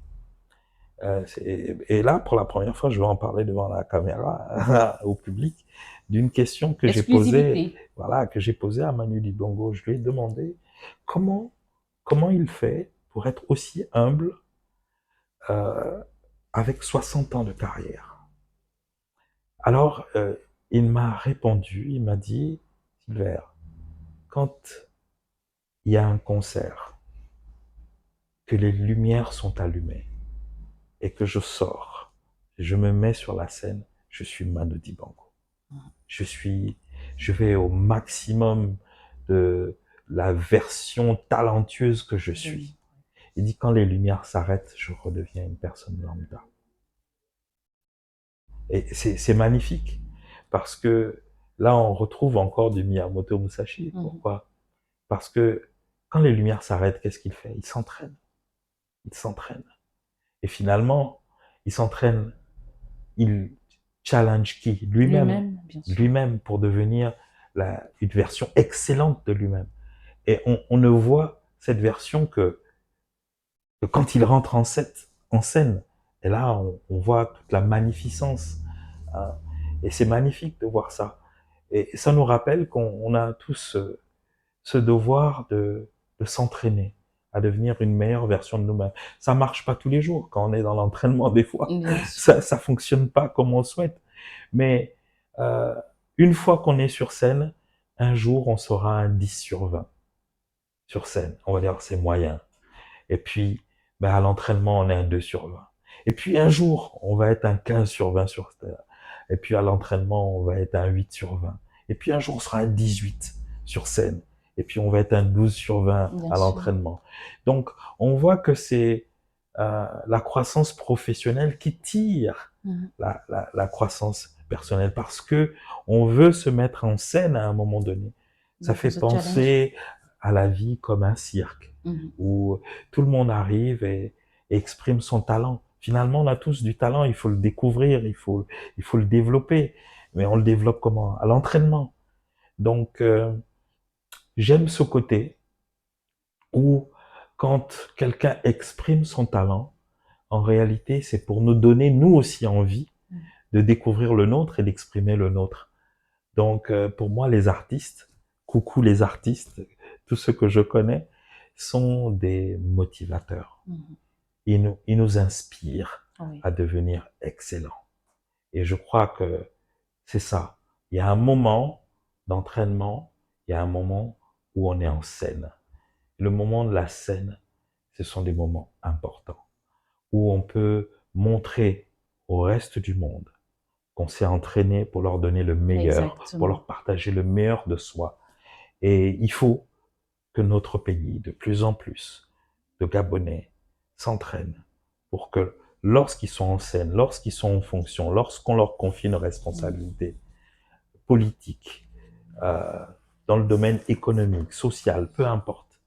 Et là, pour la première fois, je vais en parler devant la caméra, au public, d'une question que j'ai posée, Exclusivité. voilà, que j'ai posée à Manu Dibango. Je lui ai demandé comment il fait pour être aussi humble euh, avec 60 ans de carrière. Alors, il m'a répondu, il m'a dit, Silver, quand il y a un concert, que les lumières sont allumées et que je sors, je me mets sur la scène, je suis Manu Dibango. Je vais au maximum de la version talentueuse que je suis. Il dit, quand les lumières s'arrêtent, je redeviens une personne lambda. Et c'est magnifique, parce que là, on retrouve encore du Miyamoto Musashi. Mhm. Pourquoi? Parce que quand les lumières s'arrêtent, qu'est-ce qu'il fait? Il s'entraîne. Il s'entraîne. Et finalement, il s'entraîne, il challenge qui? Lui-même. Lui-même, bien sûr. Lui-même pour devenir une version excellente de lui-même. Et on ne voit cette version que quand il rentre en scène. Et là, on voit toute la magnificence. Hein. Et c'est magnifique de voir ça. Et ça nous rappelle qu'on a tous ce devoir de s'entraîner à devenir une meilleure version de nous-mêmes. Ça marche pas tous les jours quand on est dans l'entraînement, des fois. Bien sûr. Ça fonctionne pas comme on souhaite. Mais euh, une fois qu'on est sur scène, un jour, on sera un 10 sur 20 sur scène. On va dire c'est moyen. Et puis, ben, à l'entraînement, on est un 2 sur 20. Et puis, un jour, on va être un 15 sur 20 sur scène. Et puis, à l'entraînement, on va être un 8 sur 20. Et puis, un jour, on sera un 18 sur scène. Et puis, on va être un 12 sur 20 Bien à sûr. l'entraînement. Donc, on voit que c'est la croissance professionnelle qui tire Mhm. la croissance personnelle, parce que on veut se mettre en scène à un moment donné. Ça Donc, fait vous êtes challengé. penser à la vie comme un cirque, Mhm. où tout le monde arrive et exprime son talent. Finalement, on a tous du talent, il faut le découvrir, il faut le développer. Mais on le développe comment? À l'entraînement. Donc, j'aime ce côté où, quand quelqu'un exprime son talent, en réalité, c'est pour nous donner, nous aussi, envie de découvrir le nôtre et d'exprimer le nôtre. Donc, pour moi, les artistes, coucou les artistes, tous ceux que je connais, sont des motivateurs. Ils nous inspirent à devenir excellents. Et je crois que c'est ça. Il y a un moment d'entraînement, il y a un moment où on est en scène. Le moment de la scène, ce sont des moments importants, où on peut montrer au reste du monde qu'on s'est entraîné pour leur donner le meilleur, Exactement. pour leur partager le meilleur de soi. Et il faut que notre pays, de plus en plus, de Gabonais, s'entraînent pour que lorsqu'ils sont en scène, lorsqu'ils sont en fonction, lorsqu'on leur confie une responsabilité politique, dans le domaine économique, social, peu importe,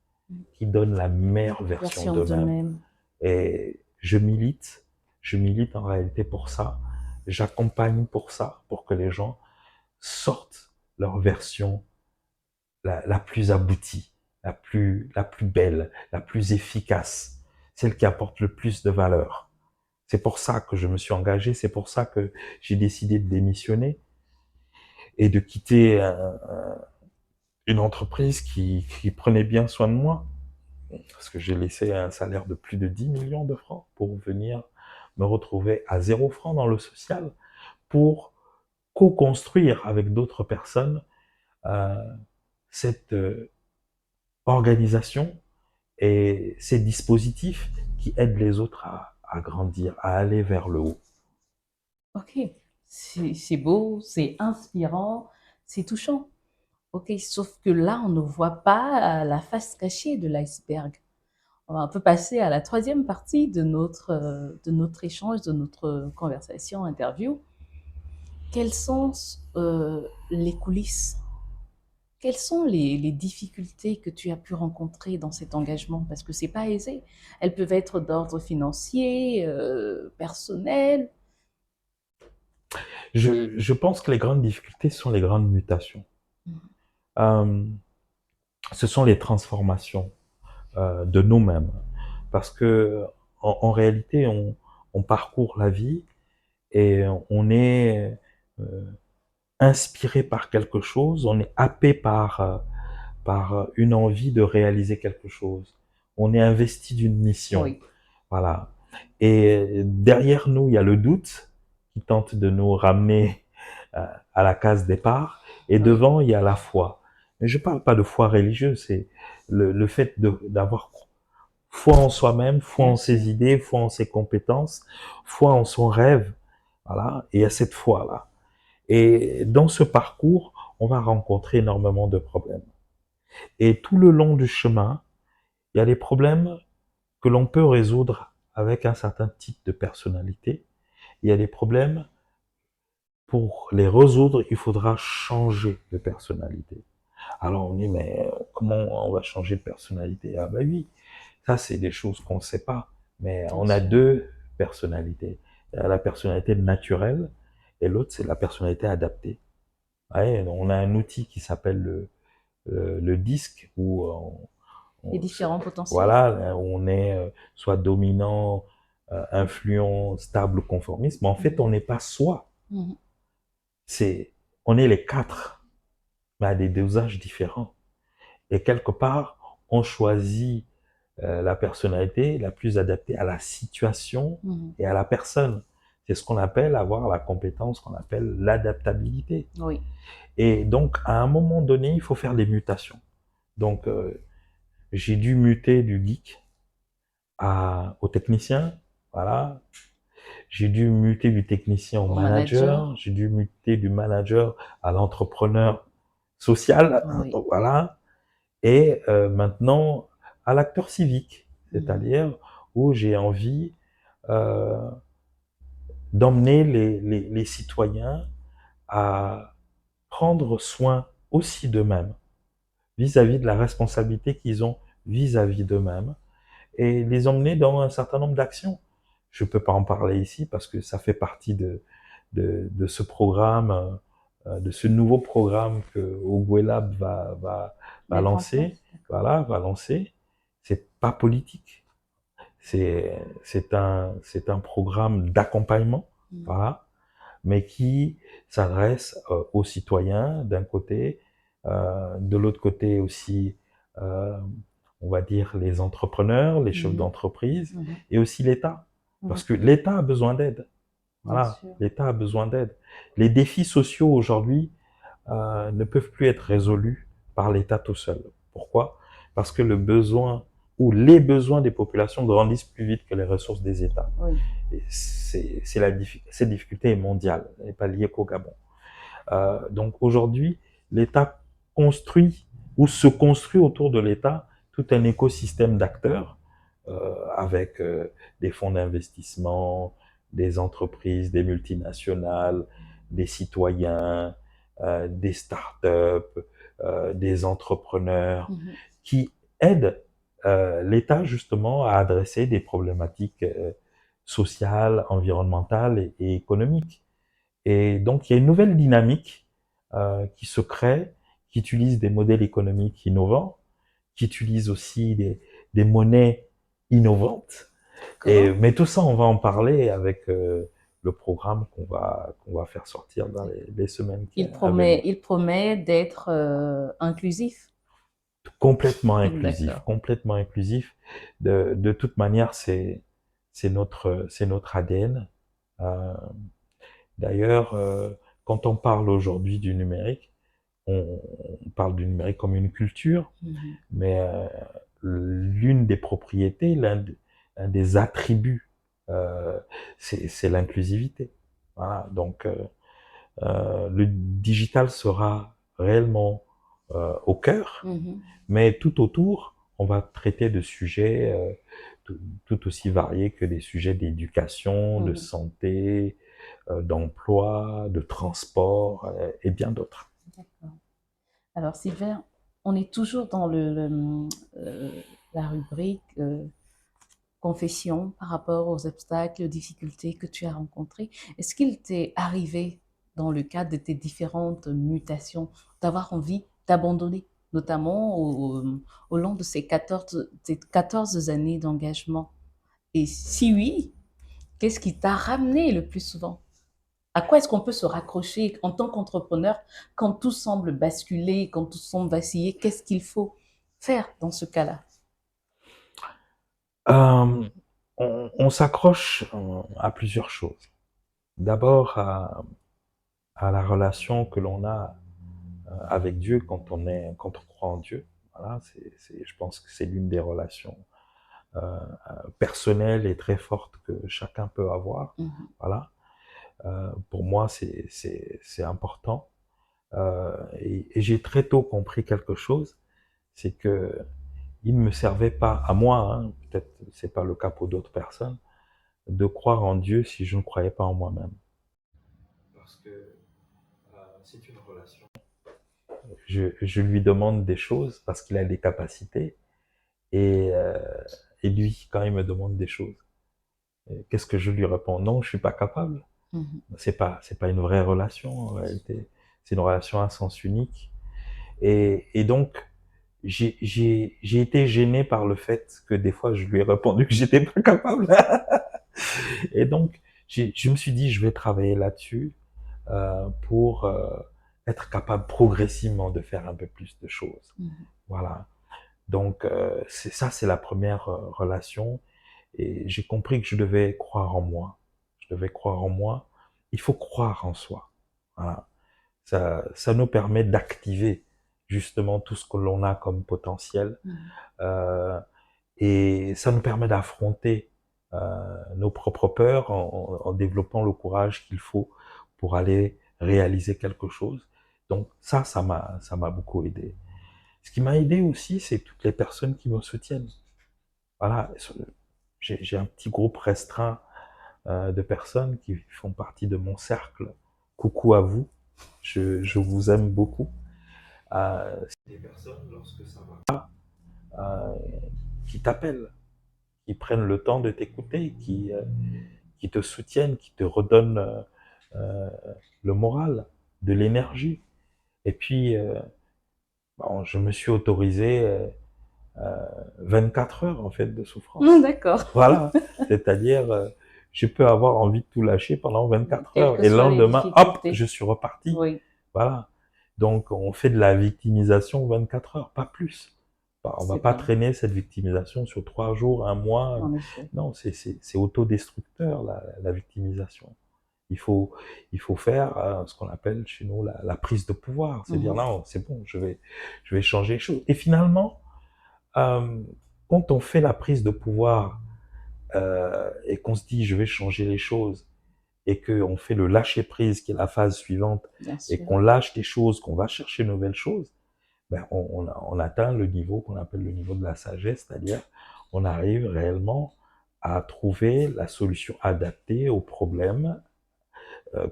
qu'ils donnent la meilleure version d'eux-mêmes. Et je milite en réalité pour ça, j'accompagne pour ça, pour que les gens sortent leur version la plus aboutie, la plus belle, la plus efficace, celle qui apporte le plus de valeur. C'est pour ça que je me suis engagé, c'est pour ça que j'ai décidé de démissionner et de quitter une entreprise qui prenait bien soin de moi, parce que j'ai laissé un salaire de plus de 10 millions de francs pour venir me retrouver à 0 francs dans le social, pour co-construire avec d'autres personnes cette organisation et ces dispositifs qui aident les autres à grandir, à aller vers le haut. Ok, c'est beau, c'est inspirant, c'est touchant. Ok, sauf que là, on ne voit pas la face cachée de l'iceberg. On va un peu passer à la troisième partie de notre échange, de notre conversation, interview. Quelles sont les coulisses? Quelles sont les difficultés que tu as pu rencontrer dans cet engagement? Parce que c'est pas aisé. Elles peuvent être d'ordre financier, personnel. Je pense que les grandes difficultés sont les grandes mutations. Euh, ce sont les transformations de nous-mêmes. Parce que en réalité, on parcourt la vie et on est inspiré par quelque chose, on est happé par une envie de réaliser quelque chose. On est investi d'une mission. Oui. Voilà. Et derrière nous, il y a le doute qui tente de nous ramener à la case départ. Et devant, il y a la foi. Mais je parle pas de foi religieuse, c'est le fait d'avoir foi en soi-même, foi en ses idées, foi en ses compétences, foi en son rêve. Voilà. Et il y a cette foi-là. Et dans ce parcours, on va rencontrer énormément de problèmes. Et tout le long du chemin, il y a des problèmes que l'on peut résoudre avec un certain type de personnalité. Il y a des problèmes, pour les résoudre, il faudra changer de personnalité. Alors on dit, mais comment on va changer de personnalité? Ah ben oui, ça c'est des choses qu'on ne sait pas. Mais on a deux personnalités. Il y a la personnalité naturelle et l'autre c'est la personnalité adaptée. Ouais, on a un outil qui s'appelle le disque où Les différents potentiels. voilà, on est soit dominant, influent, stable, conformiste, mais en fait, on n'est pas soi. On est les quatre, mais à des dosages différents. Et quelque part, on choisit la personnalité la plus adaptée à la situation et à la personne. C'est ce qu'on appelle avoir la compétence qu'on appelle l'adaptabilité. Oui. Et donc, à un moment donné, il faut faire des mutations. Donc, j'ai dû muter du geek au technicien, voilà. J'ai dû muter du technicien au manager. J'ai dû muter du manager à l'entrepreneur social, donc voilà. Et maintenant, à l'acteur civique, c'est-à-dire où j'ai envie d'emmener les citoyens à prendre soin aussi d'eux-mêmes, vis-à-vis de la responsabilité qu'ils ont vis-à-vis d'eux-mêmes, et les emmener dans un certain nombre d'actions. Je ne peux pas en parler ici parce que ça fait partie de ce programme, de ce nouveau programme que Ogwelab va lancer. Voilà, va lancer. C'est pas politique. C'est un programme d'accompagnement, voilà, mais qui s'adresse aux citoyens d'un côté, De l'autre côté aussi, on va dire les entrepreneurs, les chefs d'entreprise, et aussi l'État. Parce que l'État a besoin d'aide. Voilà, l'État a besoin d'aide. Les défis sociaux aujourd'hui ne peuvent plus être résolus par l'État tout seul. Pourquoi? Parce que le besoin ou les besoins des populations grandissent plus vite que les ressources des États. Oui. Cette difficulté est mondiale, elle n'est pas liée qu'au Gabon. Donc aujourd'hui, l'État construit ou se construit autour de l'État tout un écosystème d'acteurs avec des fonds d'investissement, des entreprises, des multinationales, des citoyens, des startups, des entrepreneurs qui aident l'État justement à adresser des problématiques sociales, environnementales et économiques. Et donc, il y a une nouvelle dynamique qui se crée, qui utilise des modèles économiques innovants, qui utilise aussi des monnaies innovantes. Mais tout ça, on va en parler avec le programme qu'on va faire sortir dans les semaines qui viennent. Il promet d'être inclusif. Complètement inclusif, complètement inclusif. De toute manière, c'est notre ADN. D'ailleurs, quand on parle aujourd'hui du numérique, on parle du numérique comme une culture, mais l'une des propriétés, l'un des attributs, c'est l'inclusivité. Voilà, donc le digital sera réellement au cœur, mais tout autour, on va traiter de sujets tout aussi variés que des sujets d'éducation, de santé, d'emploi, de transport et bien d'autres. D'accord. Alors Sylvain, on est toujours dans la rubrique confession par rapport aux obstacles, aux difficultés que tu as rencontrées. Est-ce qu'il t'est arrivé, dans le cadre de tes différentes mutations, d'avoir envie d'abandonner, notamment au long de ces 14 années d'engagement? Et si oui, qu'est-ce qui t'a ramené le plus souvent? À quoi est-ce qu'on peut se raccrocher en tant qu'entrepreneur quand tout semble basculer, quand tout semble vaciller? Qu'est-ce qu'il faut faire dans ce cas-là? On s'accroche à plusieurs choses. D'abord à la relation que l'on a avec Dieu quand on croit en Dieu. Voilà, je pense que c'est l'une des relations personnelles et très fortes que chacun peut avoir. Voilà. Pour moi, c'est important. Et j'ai très tôt compris quelque chose, c'est que il ne me servait pas à moi, hein, peut-être c'est pas le cas pour d'autres personnes, de croire en Dieu si je ne croyais pas en moi-même. Parce que c'est une relation. Je lui demande des choses parce qu'il a des capacités et lui, quand il me demande des choses, qu'est-ce que je lui réponds? Non, je suis pas capable. C'est pas une vraie relation en réalité. C'est une relation à sens unique. Et donc, j'ai été gêné par le fait que des fois, je lui ai répondu que j'étais pas capable. Et donc, je me suis dit, je vais travailler là-dessus pour être capable progressivement de faire un peu plus de choses. Voilà. Donc, c'est la première relation. Et j'ai compris que je devais croire en moi. Je devais croire en moi. Il faut croire en soi. Voilà. Ça nous permet d'activer justement tout ce que l'on a comme potentiel. Et ça nous permet d'affronter nos propres peurs en développant le courage qu'il faut pour aller réaliser quelque chose. Donc ça m'a beaucoup aidé. Ce qui m'a aidé aussi, c'est toutes les personnes qui me soutiennent. Voilà, j'ai un petit groupe restreint de personnes qui font partie de mon cercle. Coucou à vous, je vous aime beaucoup. C'est des personnes, lorsque ça va pas, qui t'appellent, qui prennent le temps de t'écouter, qui te soutiennent, qui te redonnent le moral, de l'énergie. Et puis, bon, je me suis autorisé 24 heures en fait de souffrance. D'accord. Voilà, c'est-à-dire je peux avoir envie de tout lâcher pendant 24 heures et le lendemain, hop, je suis reparti. Oui. Voilà. Donc, on fait de la victimisation 24 heures, pas plus. On va C'est pas vrai, traîner cette victimisation sur 3 jours, un mois. en effet. Non, c'est autodestructeur, la victimisation. Il faut, il faut faire ce qu'on appelle chez nous la prise de pouvoir. C'est dire, Mhm. non, c'est bon, je vais changer les choses. Et finalement, euh, quand on fait la prise de pouvoir et qu'on se dit, je vais changer les choses, et qu'on fait le lâcher prise, qui est la phase suivante, Bien et sûr. qu'on lâche des choses, qu'on va chercher de nouvelles choses, ben on atteint le niveau qu'on appelle le niveau de la sagesse, c'est-à-dire on arrive réellement à trouver la solution adaptée au problème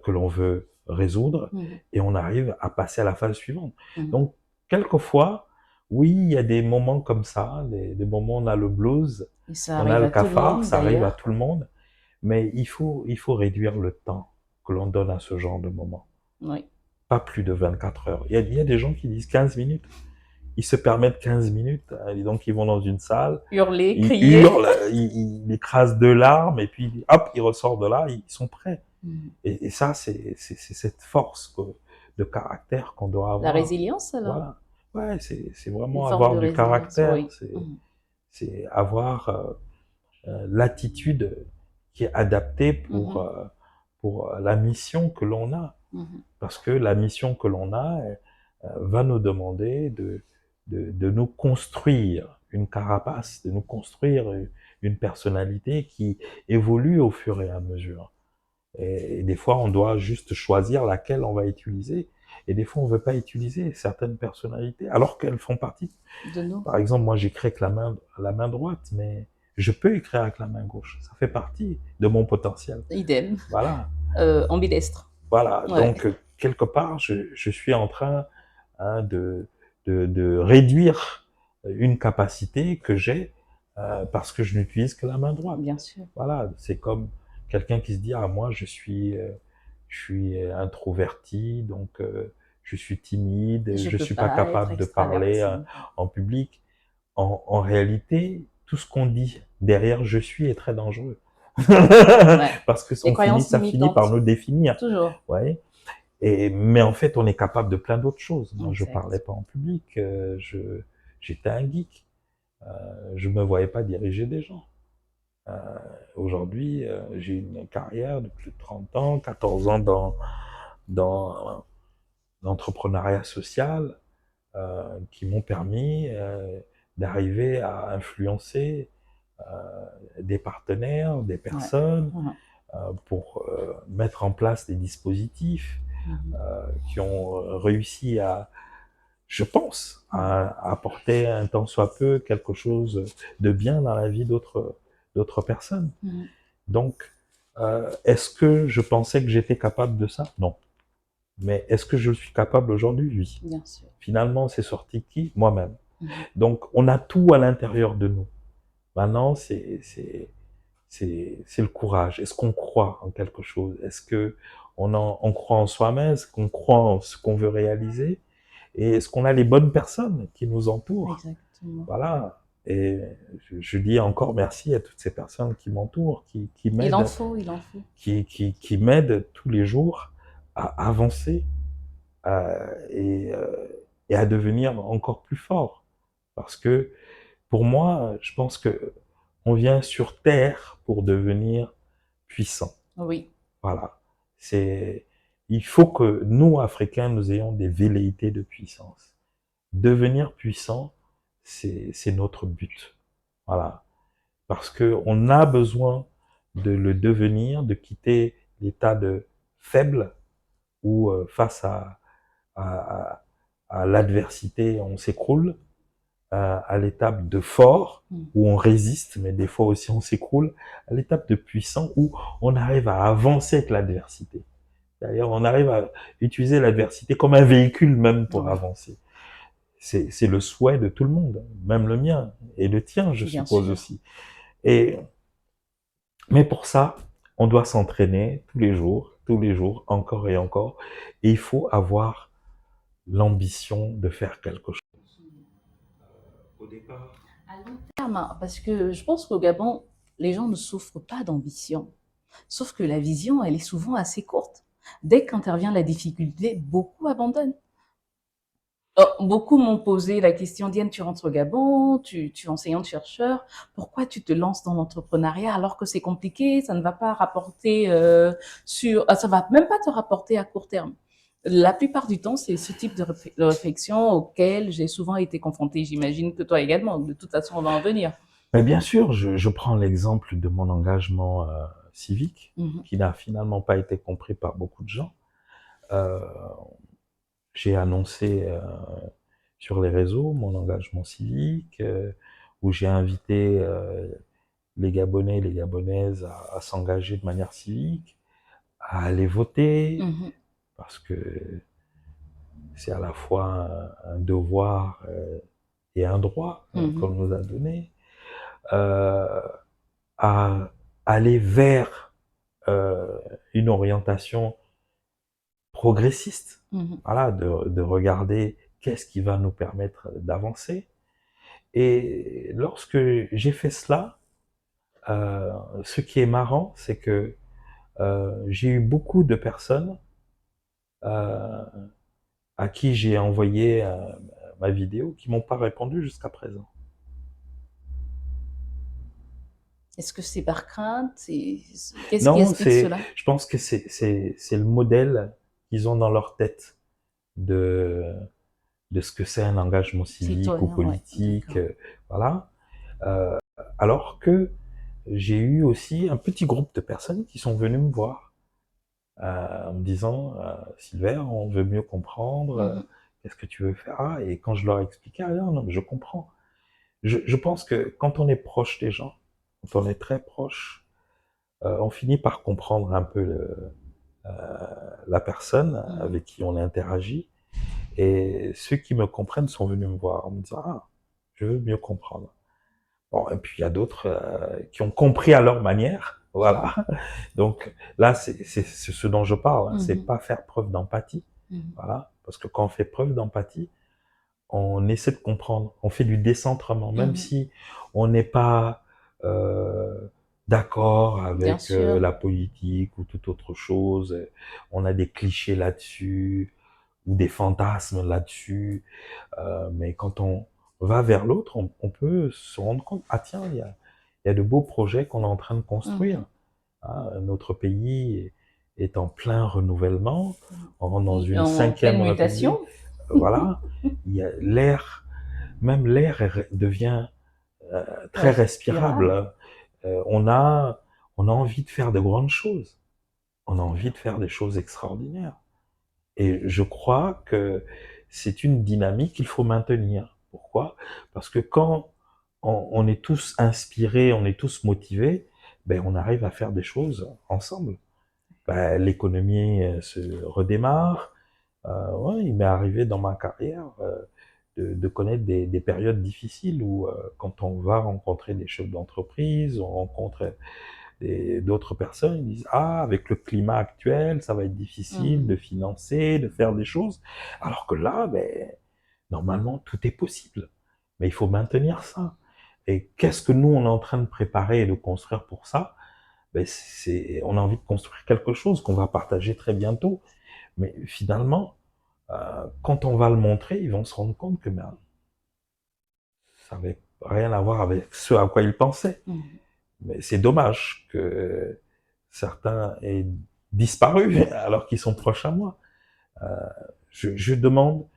que l'on veut résoudre, Mhm. et on arrive à passer à la phase suivante. Mhm. Donc, quelquefois, oui, il y a des moments comme ça, des moments où on a le blues, Et ça on a arrive le à tout le cafard, monde ça arrive à d'ailleurs. tout le monde, mais il faut réduire le temps que l'on donne à ce genre de moment. Oui. Pas plus de 24 heures. Il y a des gens qui disent 15 minutes. Ils se permettent 15 minutes, et donc ils vont dans une salle, Hurler, ils crier. hurlent, ils écrasent 2 larmes, et puis hop, ils ressortent de là, ils sont prêts. Mhm. Et ça, c'est cette force de caractère qu'on doit La avoir. résilience alors? Voilà. Ouais, c'est Une vraiment forme avoir de du résilience, caractère. oui. Mhm. C'est avoir l'attitude qui est adaptée Mhm. pour la mission que l'on a. Mhm. Parce que la mission que l'on a va nous demander de nous construire une carapace, de nous construire une personnalité qui évolue au fur et à mesure. Et des fois, on doit juste choisir laquelle on va utiliser. Et des fois, on ne veut pas utiliser certaines personnalités, alors qu'elles font partie. De nous. Par exemple, moi, j'écris avec la main droite, mais je peux écrire avec la main gauche. Ça fait partie de mon potentiel. Idem. Voilà. Ambidestre. Voilà. Ouais. Donc, quelque part, je suis en train hein, de réduire une capacité que j'ai parce que je n'utilise que la main droite. Bien sûr. Voilà, c'est comme quelqu'un qui se dit ah moi je suis introverti donc je suis timide, Je je peux suis pas pas être capable de parler extraverti. en public. En réalité, tout ce qu'on dit derrière je suis est très dangereux Ouais. parce que Les croyances ça finit par limitantes. nous définir. Toujours. Ouais. Mais en fait, on est capable de plein d'autres choses. Moi, je parlais Exact. pas en public, j'étais un geek, je me voyais pas diriger des gens. Euh, Aujourd'hui, j'ai une carrière de plus de 30 ans, 14 ans dans l'entrepreneuriat social, qui m'ont permis d'arriver à influencer des partenaires, des Ouais. personnes, Mhm. pour mettre en place des dispositifs Mhm. qui ont réussi à, je pense, Mhm. à apporter un tant soit peu quelque chose de bien dans la vie d'autres personnes. Mhm. Donc, est-ce que je pensais que j'étais capable de ça? Non. Mais est-ce que je le suis capable aujourd'hui? Oui. Bien sûr. Finalement, c'est sorti de qui? Moi-même. Mhm. Donc, on a tout à l'intérieur de nous. Maintenant, c'est le courage. Est-ce qu'on croit en quelque chose? Est-ce que on croit en soi-même? Est-ce qu'on croit en ce qu'on veut réaliser? Et est-ce qu'on a les bonnes personnes qui nous entourent? Exactement. Voilà. Et je dis encore merci à toutes ces personnes qui m'entourent, qui Il en m'aident, faut, il en faut. qui m'aident tous les jours à avancer et à devenir encore plus fort. Parce que pour moi, je pense que on vient sur Terre pour devenir puissant. Oui. Voilà. C'est, il faut que nous, Africains, nous ayons des velléités de puissance. Devenir puissant, c'est notre but. Voilà. Parce que on a besoin de le devenir, de quitter l'état de faible où face à, à l'adversité, on s'écroule, à l'étape de fort, Mhm. où on résiste, mais des fois aussi on s'écroule, à l'étape de puissant, où on arrive à avancer avec l'adversité. D'ailleurs, on arrive à utiliser l'adversité comme un véhicule même pour Oui. avancer. C'est le souhait de tout le monde, même le mien, et le tien, je Bien suppose sûr. aussi. Et, mais pour ça, on doit s'entraîner tous les jours, encore et encore, et il faut avoir l'ambition de faire quelque chose. Au départ. À long terme, hein, parce que je pense qu'au Gabon, les gens ne souffrent pas d'ambition. Sauf que la vision, elle est souvent assez courte. Dès qu'intervient la difficulté, beaucoup abandonnent. Beaucoup m'ont posé la question: «Diane, tu rentres au Gabon, tu es enseignante-chercheur, pourquoi tu te lances dans l'entrepreneuriat alors que c'est compliqué, ça ne va pas rapporter, ça va même pas te rapporter à court terme?» La plupart du temps, c'est ce type de réflexion auquel j'ai souvent été confrontée. J'imagine que toi également. De toute façon, on va en venir. Mais bien sûr, je prends l'exemple de mon engagement civique, Mmh. qui n'a finalement pas été compris par beaucoup de gens. Euh, j'ai annoncé sur les réseaux mon engagement civique, où j'ai invité les Gabonais et les Gabonaises à s'engager de manière civique, à aller voter, Mmh. parce que c'est à la fois un devoir et un droit qu'on Mmh. nous a donné, euh, à aller vers une orientation progressiste, Mmh. voilà, de regarder qu'est-ce qui va nous permettre d'avancer. Et lorsque j'ai fait cela, ce qui est marrant, c'est que j'ai eu beaucoup de personnes euh, à qui j'ai envoyé ma vidéo qui m'ont pas répondu jusqu'à présent. Est-ce que c'est par crainte? Qu'est-ce qui Non, explique cela? je pense que c'est le modèle qu'ils ont dans leur tête de, de ce que c'est un engagement civique ou Citoyen, ouais, politique, d'accord. voilà. Euh, alors que j'ai eu aussi un petit groupe de personnes qui sont venues me voir en me disant Silver, on veut mieux comprendre, Mmh. qu'est-ce que tu veux faire? Ah, et quand je leur ai expliqué, ah non, non, mais je comprends. Je pense que quand on est proche des gens, quand on est très proche, on finit par comprendre un peu la personne Mmh. avec qui on interagit. Et ceux qui me comprennent sont venus me voir en me disant ah, je veux mieux comprendre. Bon, et puis il y a d'autres qui ont compris à leur manière, voilà. Donc là, c'est ce dont je parle, hein. C'est Mmh. pas faire preuve d'empathie, Mmh. voilà, parce que quand on fait preuve d'empathie, on essaie de comprendre, on fait du décentrement, même Mmh. si on n'est pas d'accord Bien avec sûr. la politique ou toute autre chose. On a des clichés là-dessus ou des fantasmes là-dessus. Mais quand on va vers l'autre, on peut se rendre compte, ah tiens, il y a de beaux projets qu'on est en train de construire. Mmh. Hein, notre pays est en plein renouvellement, on rentre dans une En pleine cinquième mutation? république. Voilà, il y a l'air, même l'air devient très respirable. Respirable. Hein. On a envie de faire de grandes choses. On a envie de faire des choses extraordinaires. Et je crois que c'est une dynamique qu'il faut maintenir. Pourquoi? Parce que quand on est tous inspirés, on est tous motivés, ben on arrive à faire des choses ensemble. Ben, l'économie se redémarre. Ouais, il m'est arrivé dans ma carrière de connaître des périodes difficiles où quand on va rencontrer des chefs d'entreprise, on rencontre d'autres personnes, ils disent ah, avec le climat actuel, ça va être difficile Mmh. de financer, de faire des choses, alors que là, ben normalement tout est possible, mais il faut maintenir ça. Et qu'est-ce que nous on est en train de préparer et de construire pour ça? Ben on a envie de construire quelque chose qu'on va partager très bientôt, mais finalement, quand on va le montrer, ils vont se rendre compte que ben, ça n'avait rien à voir avec ce à quoi ils pensaient. Mmh. Mais c'est dommage que certains aient disparu alors qu'ils sont proches à moi. Euh, je demande,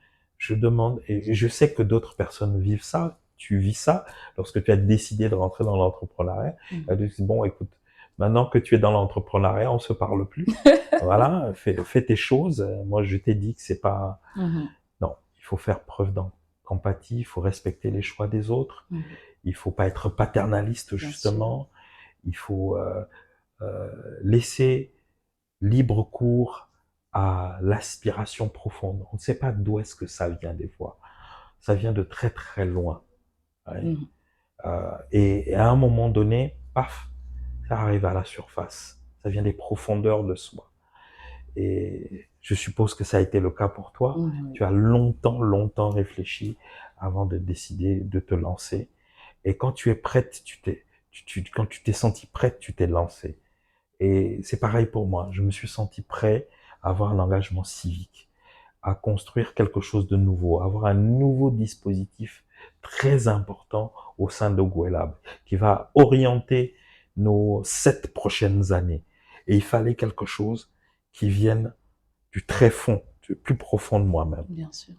et je sais que d'autres personnes vivent ça. Tu vis ça lorsque tu as décidé de rentrer dans l'entrepreneuriat. Mmh. Tu dis bon, écoute, maintenant que tu es dans l'entrepreneuriat, on se parle plus. Voilà, fais tes choses. Moi, je t'ai dit que c'est pas. Mmh. Non, il faut faire preuve d'empathie. Il faut respecter les choix des autres. Mmh. Il faut pas être paternaliste Bien sûr. justement. Il faut laisser libre cours à l'aspiration profonde. On ne sait pas d'où est-ce que ça vient des fois. Ça vient de très très loin. Ouais. Mmh. Et à un moment donné, paf, ça arrive à la surface. Ça vient des profondeurs de soi. Et je suppose que ça a été le cas pour toi. Mmh. Tu as longtemps, longtemps réfléchi avant de décider de te lancer. Et quand tu es prête, quand tu t'es senti prête, tu t'es lancée. Et c'est pareil pour moi. Je me suis senti prêt à avoir un engagement civique, à construire quelque chose de nouveau, avoir un nouveau dispositif très important au sein de GoElab, qui va orienter nos 7 prochaines années. Et il fallait quelque chose qui vienne du très fond, du plus profond de moi-même. Bien sûr.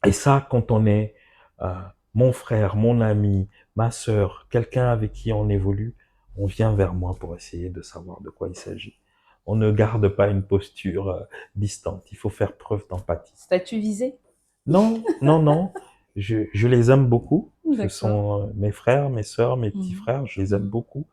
Et ça, quand on est euh, mon frère, mon ami, ma sœur, quelqu'un avec qui on évolue, on vient vers moi pour essayer de savoir de quoi il s'agit. On ne garde pas une posture distante. Il faut faire preuve d'empathie. Statut visé? Non, non, non. Je les aime beaucoup. Ce D'accord. sont mes frères, mes sœurs, mes petits frères. Je les aime beaucoup.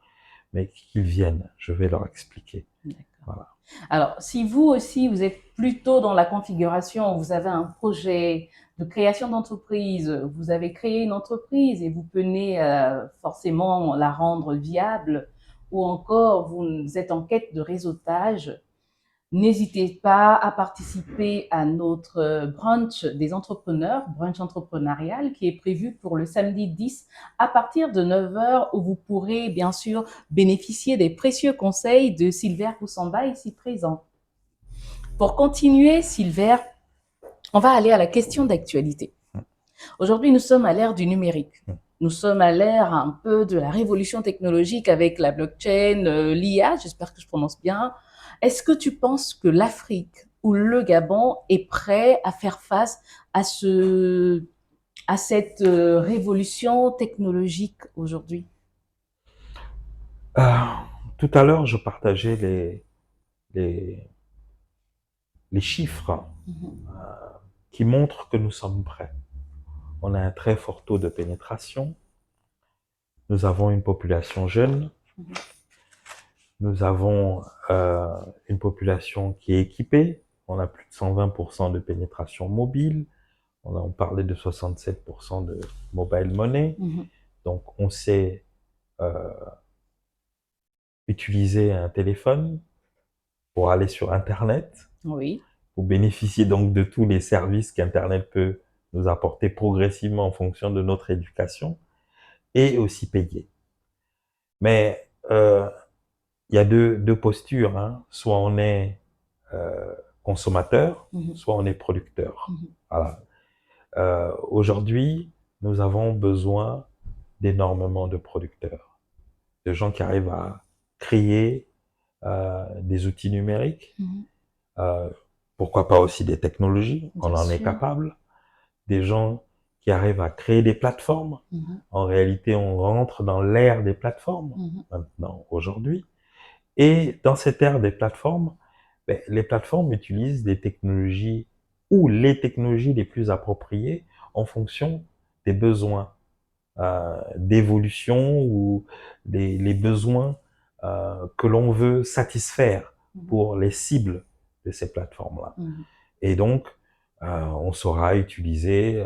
Mais qu'ils viennent, je vais leur expliquer. D'accord. Voilà. Alors, si vous aussi, vous êtes plutôt dans la configuration, vous avez un projet de création d'entreprise, vous avez créé une entreprise et vous venez forcément la rendre viable, ou encore vous êtes en quête de réseautage, n'hésitez pas à participer à notre brunch des entrepreneurs, brunch entrepreneurial, qui est prévu pour le samedi 10 à partir de 9 heures, où vous pourrez bien sûr bénéficier des précieux conseils de Silver Poussamba ici présent. Pour continuer, Silver, on va aller à la question d'actualité. Aujourd'hui, nous sommes à l'ère du numérique. Nous sommes à l'ère un peu de la révolution technologique avec la blockchain, l'IA, j'espère que je prononce bien. Est-ce que tu penses que l'Afrique ou le Gabon est prêt à faire face à cette révolution technologique aujourd'hui? Euh, Tout à l'heure, je partageais les, les chiffres qui montrent que nous sommes prêts. On a un très fort taux de pénétration. Nous avons une population jeune. Nous avons une population qui est équipée. On a plus de 120% de pénétration mobile. On parlait de 67% de mobile money. Donc, on sait utiliser un téléphone pour aller sur Internet. Oui. Pour bénéficier donc de tous les services qu'Internet peut nous apporter progressivement en fonction de notre éducation et aussi payer. Mais il y a deux postures, hein. Soit on est consommateur, soit on est producteur. Voilà. Aujourd'hui, nous avons besoin d'énormément de producteurs, de gens qui arrivent à créer des outils numériques, pourquoi pas aussi des technologies, on en est capable, des gens qui arrivent à créer des plateformes. En réalité, on rentre dans l'ère des plateformes maintenant, aujourd'hui. Et dans cette ère des plateformes, les plateformes utilisent des technologies ou les technologies les plus appropriées en fonction des besoins d'évolution ou les besoins que l'on veut satisfaire pour les cibles de ces plateformes-là. Et donc, on saura utiliser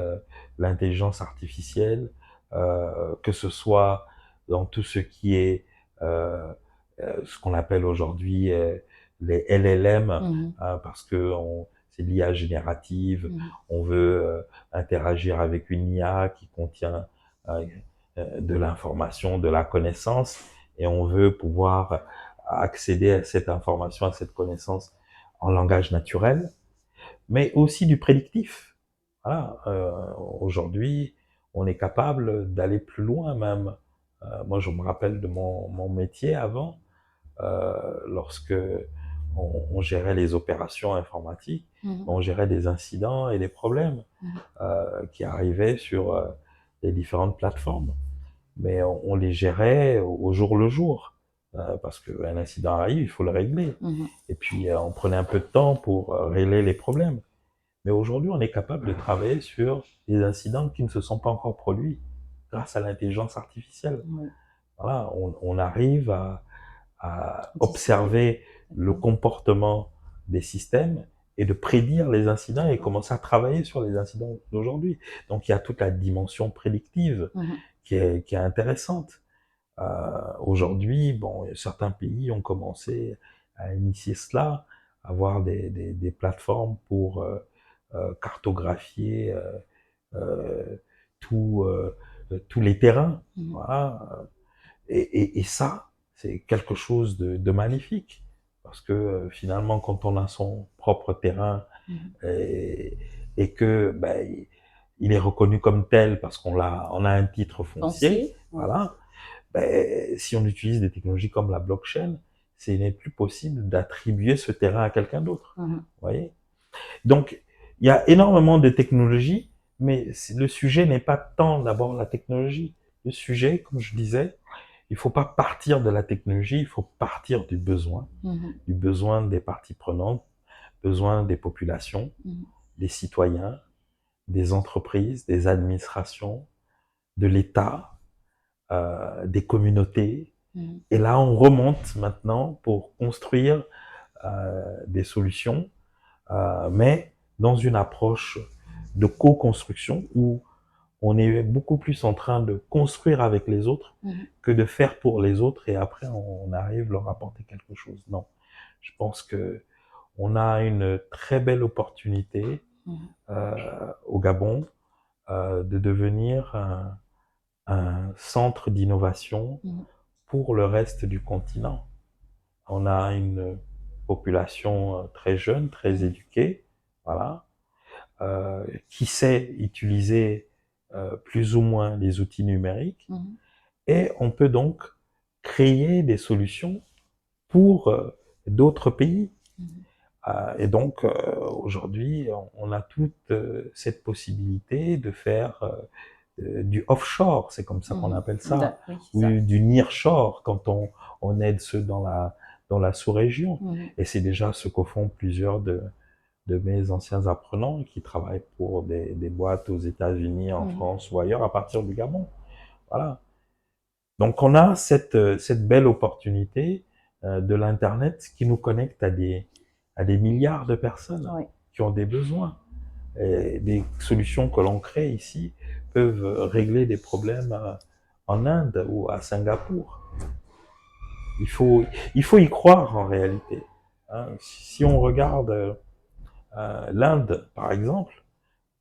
l'intelligence artificielle, que ce soit dans tout ce qui est ce qu'on appelle aujourd'hui les LLM, parce que c'est l'IA générative, on veut interagir avec une IA qui contient de l'information, de la connaissance, et on veut pouvoir accéder à cette information, à cette connaissance en langage naturel, mais aussi du prédictif. Voilà, aujourd'hui, on est capable d'aller plus loin même. Moi, je me rappelle de mon métier avant, lorsque on gérait les opérations informatiques, on gérait des incidents et des problèmes qui arrivaient sur les différentes plateformes. Mais on les gérait au jour le jour, parce qu'un incident arrive, il faut le régler. Et puis, on prenait un peu de temps pour régler les problèmes. Mais aujourd'hui, on est capable de travailler sur des incidents qui ne se sont pas encore produits grâce à l'intelligence artificielle. Voilà, on arrive à observer le comportement des systèmes et de prédire les incidents et commencer à travailler sur les incidents d'aujourd'hui. Donc, il y a toute la dimension prédictive qui est intéressante. Aujourd'hui, bon, certains pays ont commencé à initier cela, avoir des plateformes pour cartographier tous les terrains. Voilà. Et ça, c'est quelque chose de magnifique. Parce que finalement, quand on a son propre terrain et, et que ben, il est reconnu comme tel parce on a un titre foncier, Foncier, oui. voilà. Ben, si on utilise des technologies comme la blockchain, ce n'est plus possible d'attribuer ce terrain à quelqu'un d'autre. Vous voyez? Donc, il y a énormément de technologies, mais le sujet n'est pas tant d'abord la technologie. Le sujet, comme je disais, il ne faut pas partir de la technologie, il faut partir du besoin des parties prenantes, besoin des populations, des citoyens, des entreprises, des administrations, de l'État, des communautés. Et là, on remonte maintenant pour construire des solutions, mais dans une approche de co-construction où on est beaucoup plus en train de construire avec les autres que de faire pour les autres et après on arrive à leur apporter quelque chose. Non, je pense que on a une très belle opportunité au Gabon de devenir un centre d'innovation pour le reste du continent. On a une population très jeune, très éduquée, voilà, qui sait utiliser plus ou moins les outils numériques, et on peut donc créer des solutions pour d'autres pays. Et donc, aujourd'hui, on a toute cette possibilité de faire du offshore, c'est comme ça qu'on appelle ça, ou du nearshore, quand on aide ceux dans la sous-région. Et c'est déjà ce que font plusieurs de mes anciens apprenants qui travaillent pour des boîtes aux États-Unis, en France ou ailleurs, à partir du Gabon. Voilà. Donc on a cette belle opportunité de l'Internet qui nous connecte à des milliards de personnes qui ont des besoins. Et des solutions que l'on crée ici peuvent régler des problèmes en Inde ou à Singapour. Il faut y croire en réalité. Hein. Si on regarde l'Inde, par exemple,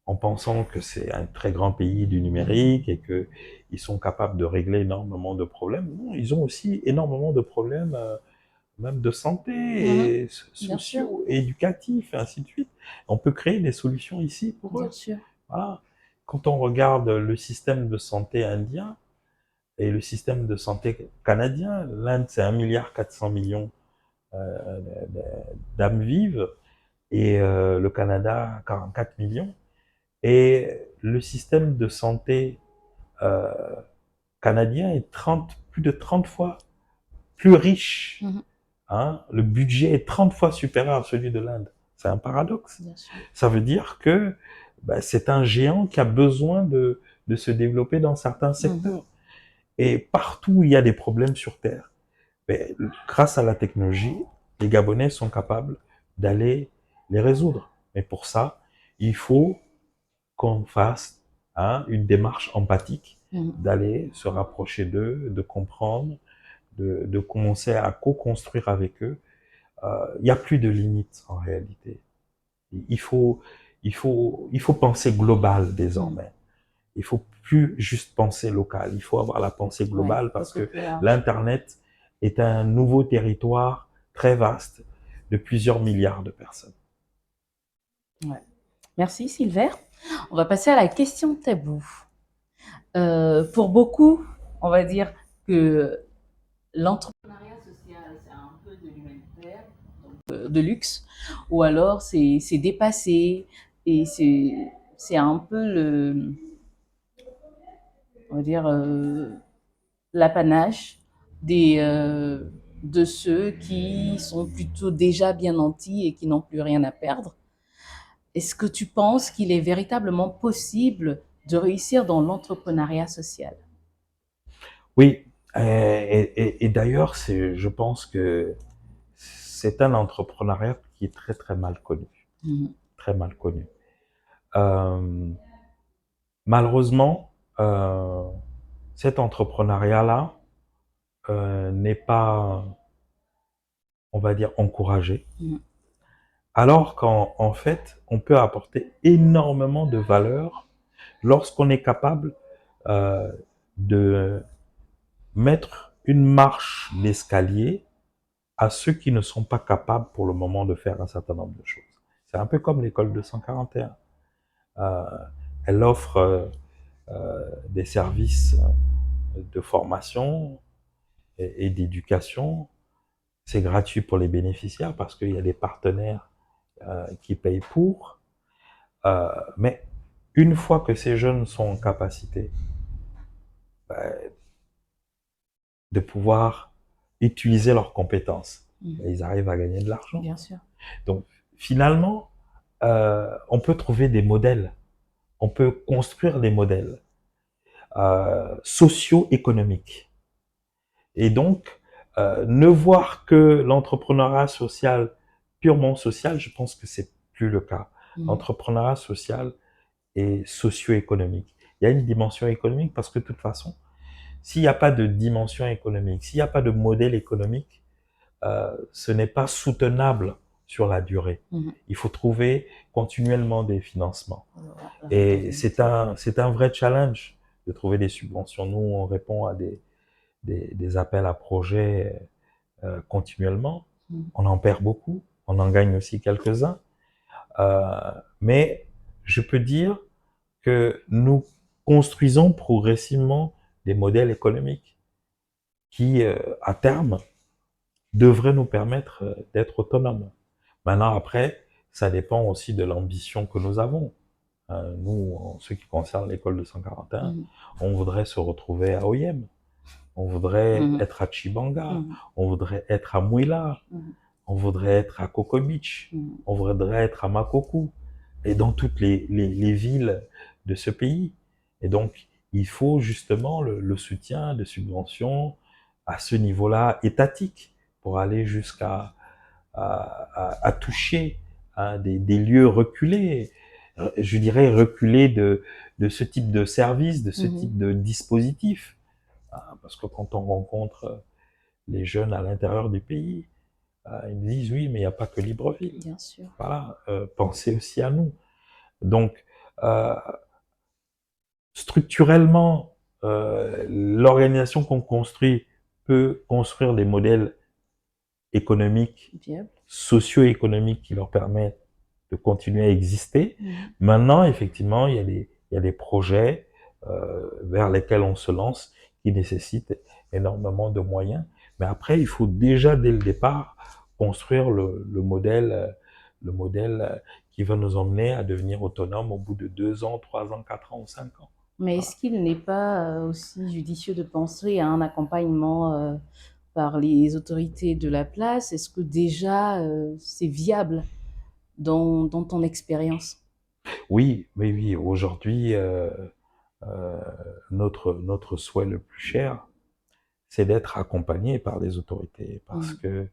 en pensant que c'est un très grand pays du numérique et qu'ils sont capables de régler énormément de problèmes, non, ils ont aussi énormément de problèmes même de santé, et sociaux, et éducatifs, et ainsi de suite. On peut créer des solutions ici pour eux. Bien sûr. Voilà. Quand on regarde le système de santé indien et le système de santé canadien, l'Inde c'est 1,4 milliard d'âmes vives et le Canada 44 millions. Et le système de santé euh, canadien est plus de 30 fois plus riche. Hein, le budget est 30 fois supérieur à celui de l'Inde. C'est un paradoxe. Ça veut dire que c'est un géant qui a besoin de se développer dans certains secteurs. Et partout où il y a des problèmes sur Terre, grâce à la technologie, les Gabonais sont capables d'aller les résoudre. Mais pour ça, il faut qu'on fasse une démarche empathique, d'aller se rapprocher d'eux, de comprendre, de commencer à co-construire avec eux. Il n'y a plus de limites en réalité. Il faut penser global désormais. Il faut plus juste penser local. Il faut avoir la pensée globale parce que l'Internet est un nouveau territoire très vaste de plusieurs milliards de personnes. Ouais. Merci Silver. On va passer à la question tabou. Pour beaucoup, on va dire que l'entrepreneuriat social, c'est un peu de l'humanitaire, de luxe, ou alors c'est dépassé et c'est un peu on va dire, l'apanage de ceux qui sont plutôt déjà bien nantis et qui n'ont plus rien à perdre. Est-ce que tu penses qu'il est véritablement possible de réussir dans l'entrepreneuriat social? Oui, et d'ailleurs, je pense que c'est un entrepreneuriat qui est très très mal connu, très mal connu. Malheureusement, cet entrepreneuriat-là n'est pas, on va dire, encouragé. Alors qu'en fait, on peut apporter énormément de valeur lorsqu'on est capable de mettre une marche d'escalier à ceux qui ne sont pas capables pour le moment de faire un certain nombre de choses. C'est un peu comme l'école 241. Elle offre des services de formation et d'éducation. C'est gratuit pour les bénéficiaires parce qu'il y a des partenaires qui payent pour. Mais une fois que ces jeunes sont en capacité de pouvoir utiliser leurs compétences, ils arrivent à gagner de l'argent. Bien sûr. Donc, finalement, on peut trouver des modèles, on peut construire des modèles socio-économiques. Et donc, ne voir que l'entrepreneuriat social, purement social, je pense que c'est plus le cas. L'entrepreneuriat social est socio-économique. Il y a une dimension économique parce que de toute façon, s'il n'y a pas de dimension économique, s'il n'y a pas de modèle économique, ce n'est pas soutenable sur la durée. Il faut trouver continuellement des financements. Et c'est un vrai challenge de trouver des subventions. Nous, on répond à des appels à projets continuellement. On en perd beaucoup, on en gagne aussi quelques-uns. Mais je peux dire que nous construisons progressivement des modèles économiques qui, à terme, devraient nous permettre d'être autonomes. Maintenant, après, ça dépend aussi de l'ambition que nous avons. Nous, en ce qui concerne l'école de 141, on voudrait se retrouver à Oyem, on voudrait être à Chibanga, on voudrait être à Mouila, on voudrait être à Coco Beach, on voudrait être à Makokou, et dans toutes les villes de ce pays. Et donc, il faut justement le soutien de subventions à ce niveau-là étatique pour aller jusqu'à à toucher des lieux reculés, je dirais reculés de ce type de service, de ce type de dispositif. Parce que quand on rencontre les jeunes à l'intérieur du pays, ils me disent oui, mais il n'y a pas que Libreville. Bien sûr. Voilà, pensez aussi à nous. Donc, structurellement, l'organisation qu'on construit peut construire des modèles économiques, socio-économiques qui leur permettent de continuer à exister. Maintenant, effectivement, il y a des projets vers lesquels on se lance qui nécessitent énormément de moyens. Mais après, il faut déjà, dès le départ, construire le modèle qui va nous emmener à devenir autonomes au bout de 2 ans, 3 ans, 4 ans ou 5 ans. Mais est-ce qu'il n'est pas aussi judicieux de penser à un accompagnement par les autorités de la place? Est-ce que déjà c'est viable dans ton expérience? Oui, oui, oui. Aujourd'hui, notre souhait le plus cher, c'est d'être accompagné par les autorités, parce que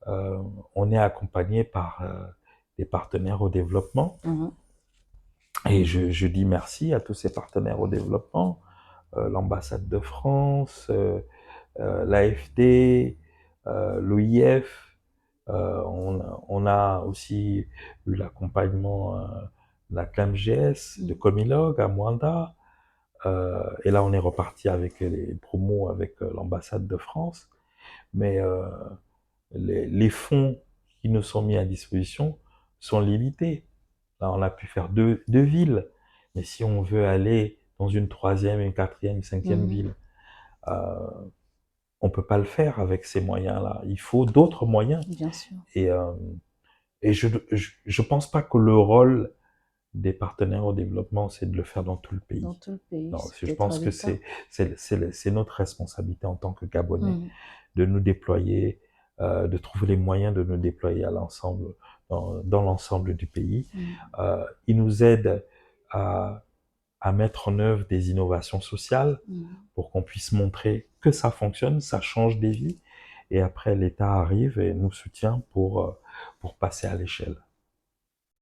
on est accompagné par des partenaires au développement. Et je dis merci à tous ces partenaires au développement, l'ambassade de France, l'AFD, l'OIF. On a aussi eu l'accompagnement de la CLAMGS, de Comilog à Mwanda. Et là, on est reparti avec les promos avec l'ambassade de France. Mais les fonds qui nous sont mis à disposition sont limités. Là, on a pu faire deux villes. Mais si on veut aller dans une 3e, une 4e, 5e ville, on peut pas le faire avec ces moyens-là. Il faut d'autres moyens. Bien sûr. Et je pense pas que le rôle des partenaires au développement, c'est de le faire dans tout le pays. Dans tout le pays. Non, je pense que c'est notre responsabilité en tant que Gabonais de nous déployer, de trouver les moyens de nous déployer à l'ensemble, dans l'ensemble du pays. Ils nous aident à mettre en œuvre des innovations sociales pour qu'on puisse montrer que ça fonctionne, ça change des vies. Et après, l'État arrive et nous soutient pour passer à l'échelle.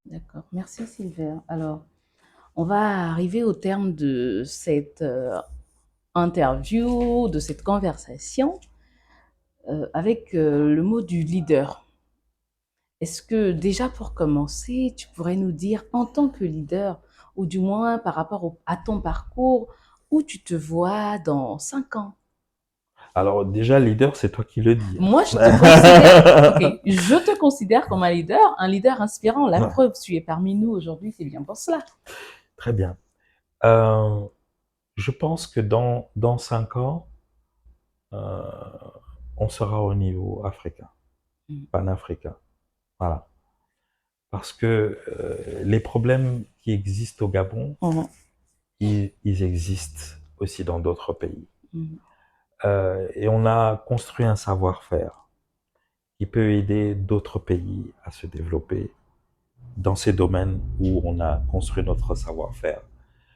D'accord. Merci Sylvain. Alors, on va arriver au terme de cette interview, de cette conversation, avec le mot du leader. Est-ce que déjà pour commencer, tu pourrais nous dire en tant que leader, ou du moins par rapport à ton parcours, où tu te vois dans 5 ans? Alors déjà, leader, c'est toi qui le dis. Moi, je te considère, ok, je te considère comme un leader inspirant. La preuve, tu es parmi nous aujourd'hui, c'est bien pour cela. Très bien. Je pense que dans 5 ans, on sera au niveau africain, panafricain. Voilà. Parce que les problèmes qui existent au Gabon, ils existent aussi dans d'autres pays. Et on a construit un savoir-faire qui peut aider d'autres pays à se développer dans ces domaines où on a construit notre savoir-faire.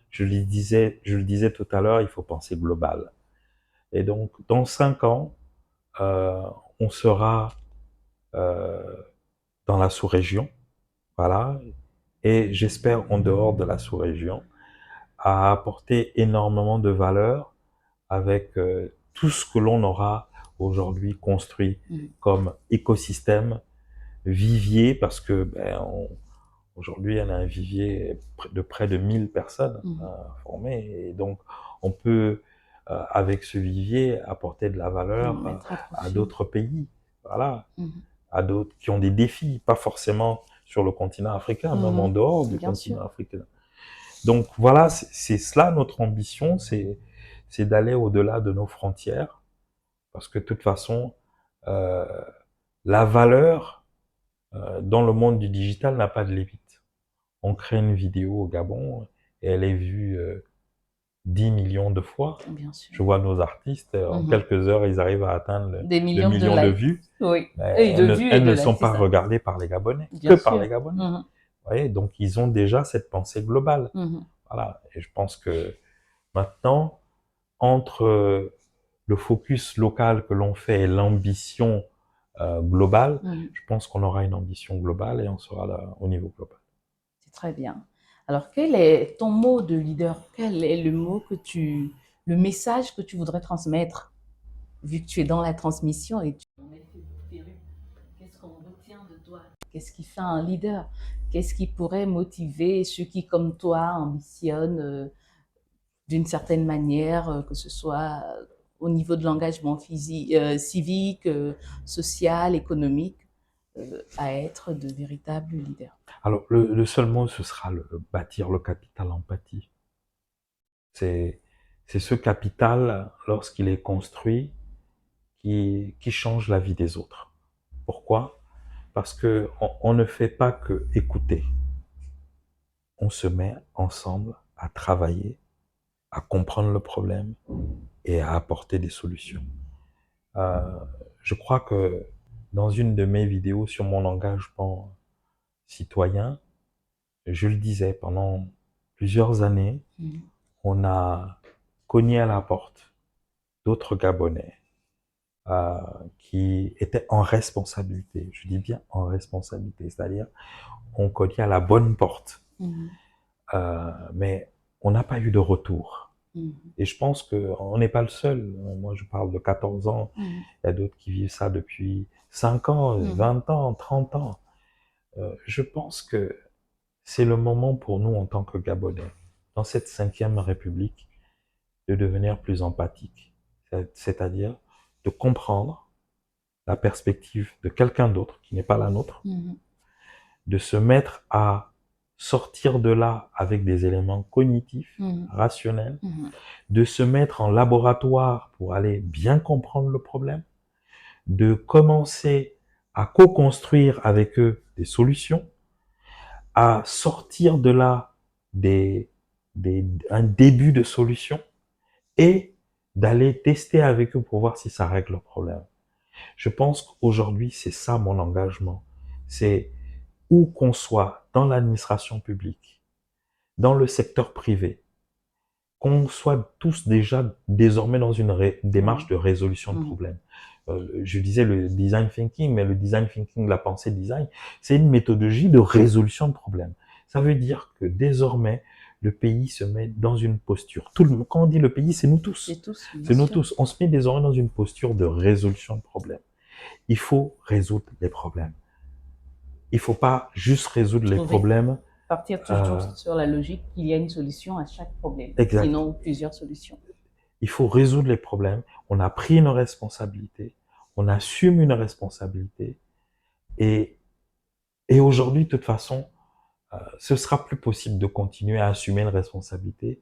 Je le disais tout à l'heure, il faut penser global. Et donc, dans 5 ans, on sera dans la sous-région, voilà, et j'espère en dehors de la sous-région, à apporter énormément de valeur avec tout ce que l'on aura aujourd'hui construit comme écosystème, vivier, parce que aujourd'hui, on a un vivier de près de 1000 personnes formées, et donc on peut, avec ce vivier, apporter de la valeur à d'autres pays, voilà, à d'autres qui ont des défis, pas forcément sur le continent africain, même en dehors du continent africain. Donc voilà, c'est cela notre ambition, c'est d'aller au-delà de nos frontières, parce que de toute façon, la valeur dans le monde du digital n'a pas de limite. On crée une vidéo au Gabon et elle est vue 10 millions de fois. Bien sûr. Je vois nos artistes, en quelques heures, ils arrivent à atteindre des millions le million de vues. Oui. Elles ne sont pas regardées par les Gabonais, bien que sûr. par les Gabonais. Vous voyez, donc ils ont déjà cette pensée globale. Voilà. Et je pense que maintenant, entre le focus local que l'on fait et l'ambition globale, je pense qu'on aura une ambition globale et on sera là au niveau global. C'est très bien. Alors, quel est ton mot de leader? Quel est le message que tu voudrais transmettre, vu que tu es dans la transmission et tu en es féru? Qu'est-ce qu'on retient de toi? Qu'est-ce qui fait un leader? Qu'est-ce qui pourrait motiver ceux qui, comme toi, ambitionnent d'une certaine manière, que ce soit au niveau de l'engagement civique, social, économique, à être de véritables leaders? Alors, le seul mot, ce sera bâtir le capital empathie. C'est ce capital, lorsqu'il est construit, qui change la vie des autres. Pourquoi? Parce que on ne fait pas que écouter. On se met ensemble à travailler, à comprendre le problème et à apporter des solutions. Je crois que dans une de mes vidéos sur mon engagement citoyen, je le disais, pendant plusieurs années, on a cogné à la porte d'autres Gabonais qui étaient en responsabilité. Je dis bien en responsabilité, c'est-à-dire on cognait à la bonne porte. Mais on n'a pas eu de retour. Et je pense qu'on n'est pas le seul. Moi, je parle de 14 ans. Il y a d'autres qui vivent ça depuis 5 ans, 20 ans, 30 ans. Je pense que c'est le moment pour nous, en tant que Gabonais, dans cette 5e République, de devenir plus empathique. C'est-à-dire de comprendre la perspective de quelqu'un d'autre, qui n'est pas la nôtre, de se mettre à sortir de là avec des éléments cognitifs, rationnels, de se mettre en laboratoire pour aller bien comprendre le problème, de commencer à co-construire avec eux des solutions, à sortir de là un début de solution et d'aller tester avec eux pour voir si ça règle le problème. Je pense qu'aujourd'hui, c'est ça mon engagement. C'est où qu'on soit dans l'administration publique, dans le secteur privé, qu'on soit tous déjà désormais dans une démarche de résolution de problèmes. Je disais le design thinking, mais le design thinking, la pensée design, c'est une méthodologie de résolution de problèmes. Ça veut dire que désormais, le pays se met dans une posture. Quand on dit le pays, c'est nous tous. C'est nous tous. On se met désormais dans une posture de résolution de problèmes. Il faut résoudre les problèmes. Il ne faut pas juste résoudre les problèmes. Partir toujours sur la logique qu'il y a une solution à chaque problème, sinon plusieurs solutions. il faut résoudre les problèmes. On a pris une responsabilité, on assume une responsabilité. Et, et aujourd'hui, de toute façon, ce sera plus possible de continuer à assumer une responsabilité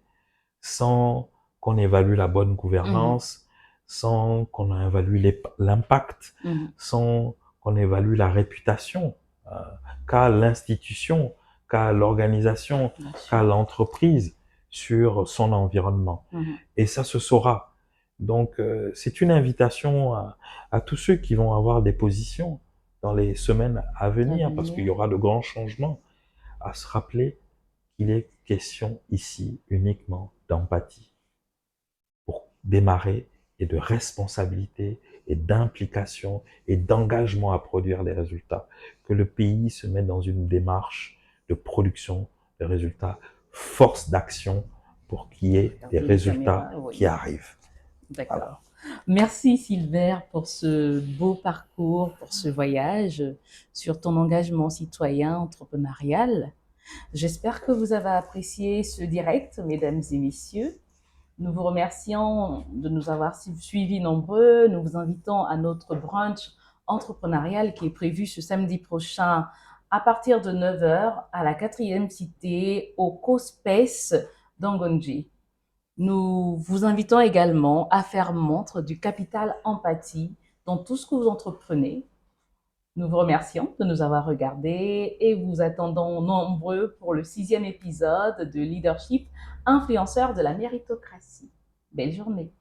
sans qu'on évalue la bonne gouvernance, sans qu'on évalue l'impact, sans qu'on évalue la réputation qu'a l'institution, qu'a l'organisation, qu'a l'entreprise sur son environnement. Et ça se saura. Donc, c'est une invitation à tous ceux qui vont avoir des positions dans les semaines à venir, parce qu'il y aura de grands changements, à se rappeler qu'il est question ici uniquement d'empathie pour démarrer et de responsabilité et d'implication et d'engagement à produire des résultats. Que le pays se mette dans une démarche de production de résultats, force d'action pour qu'il y ait des résultats qui arrivent. D'accord. Voilà. Merci Silver pour ce beau parcours, pour ce voyage, sur ton engagement citoyen entrepreneurial. J'espère que vous avez apprécié ce direct, mesdames et messieurs. Nous vous remercions de nous avoir suivis nombreux. Nous vous invitons à notre brunch entrepreneurial qui est prévu ce samedi prochain à partir de 9 h à la 4e cité au CoSpace d'Angonji. Nous vous invitons également à faire montre du capital empathie dans tout ce que vous entreprenez. Nous vous remercions de nous avoir regardés et vous attendons nombreux pour le 6e épisode de Leadership, influenceur de la méritocratie. Belle journée.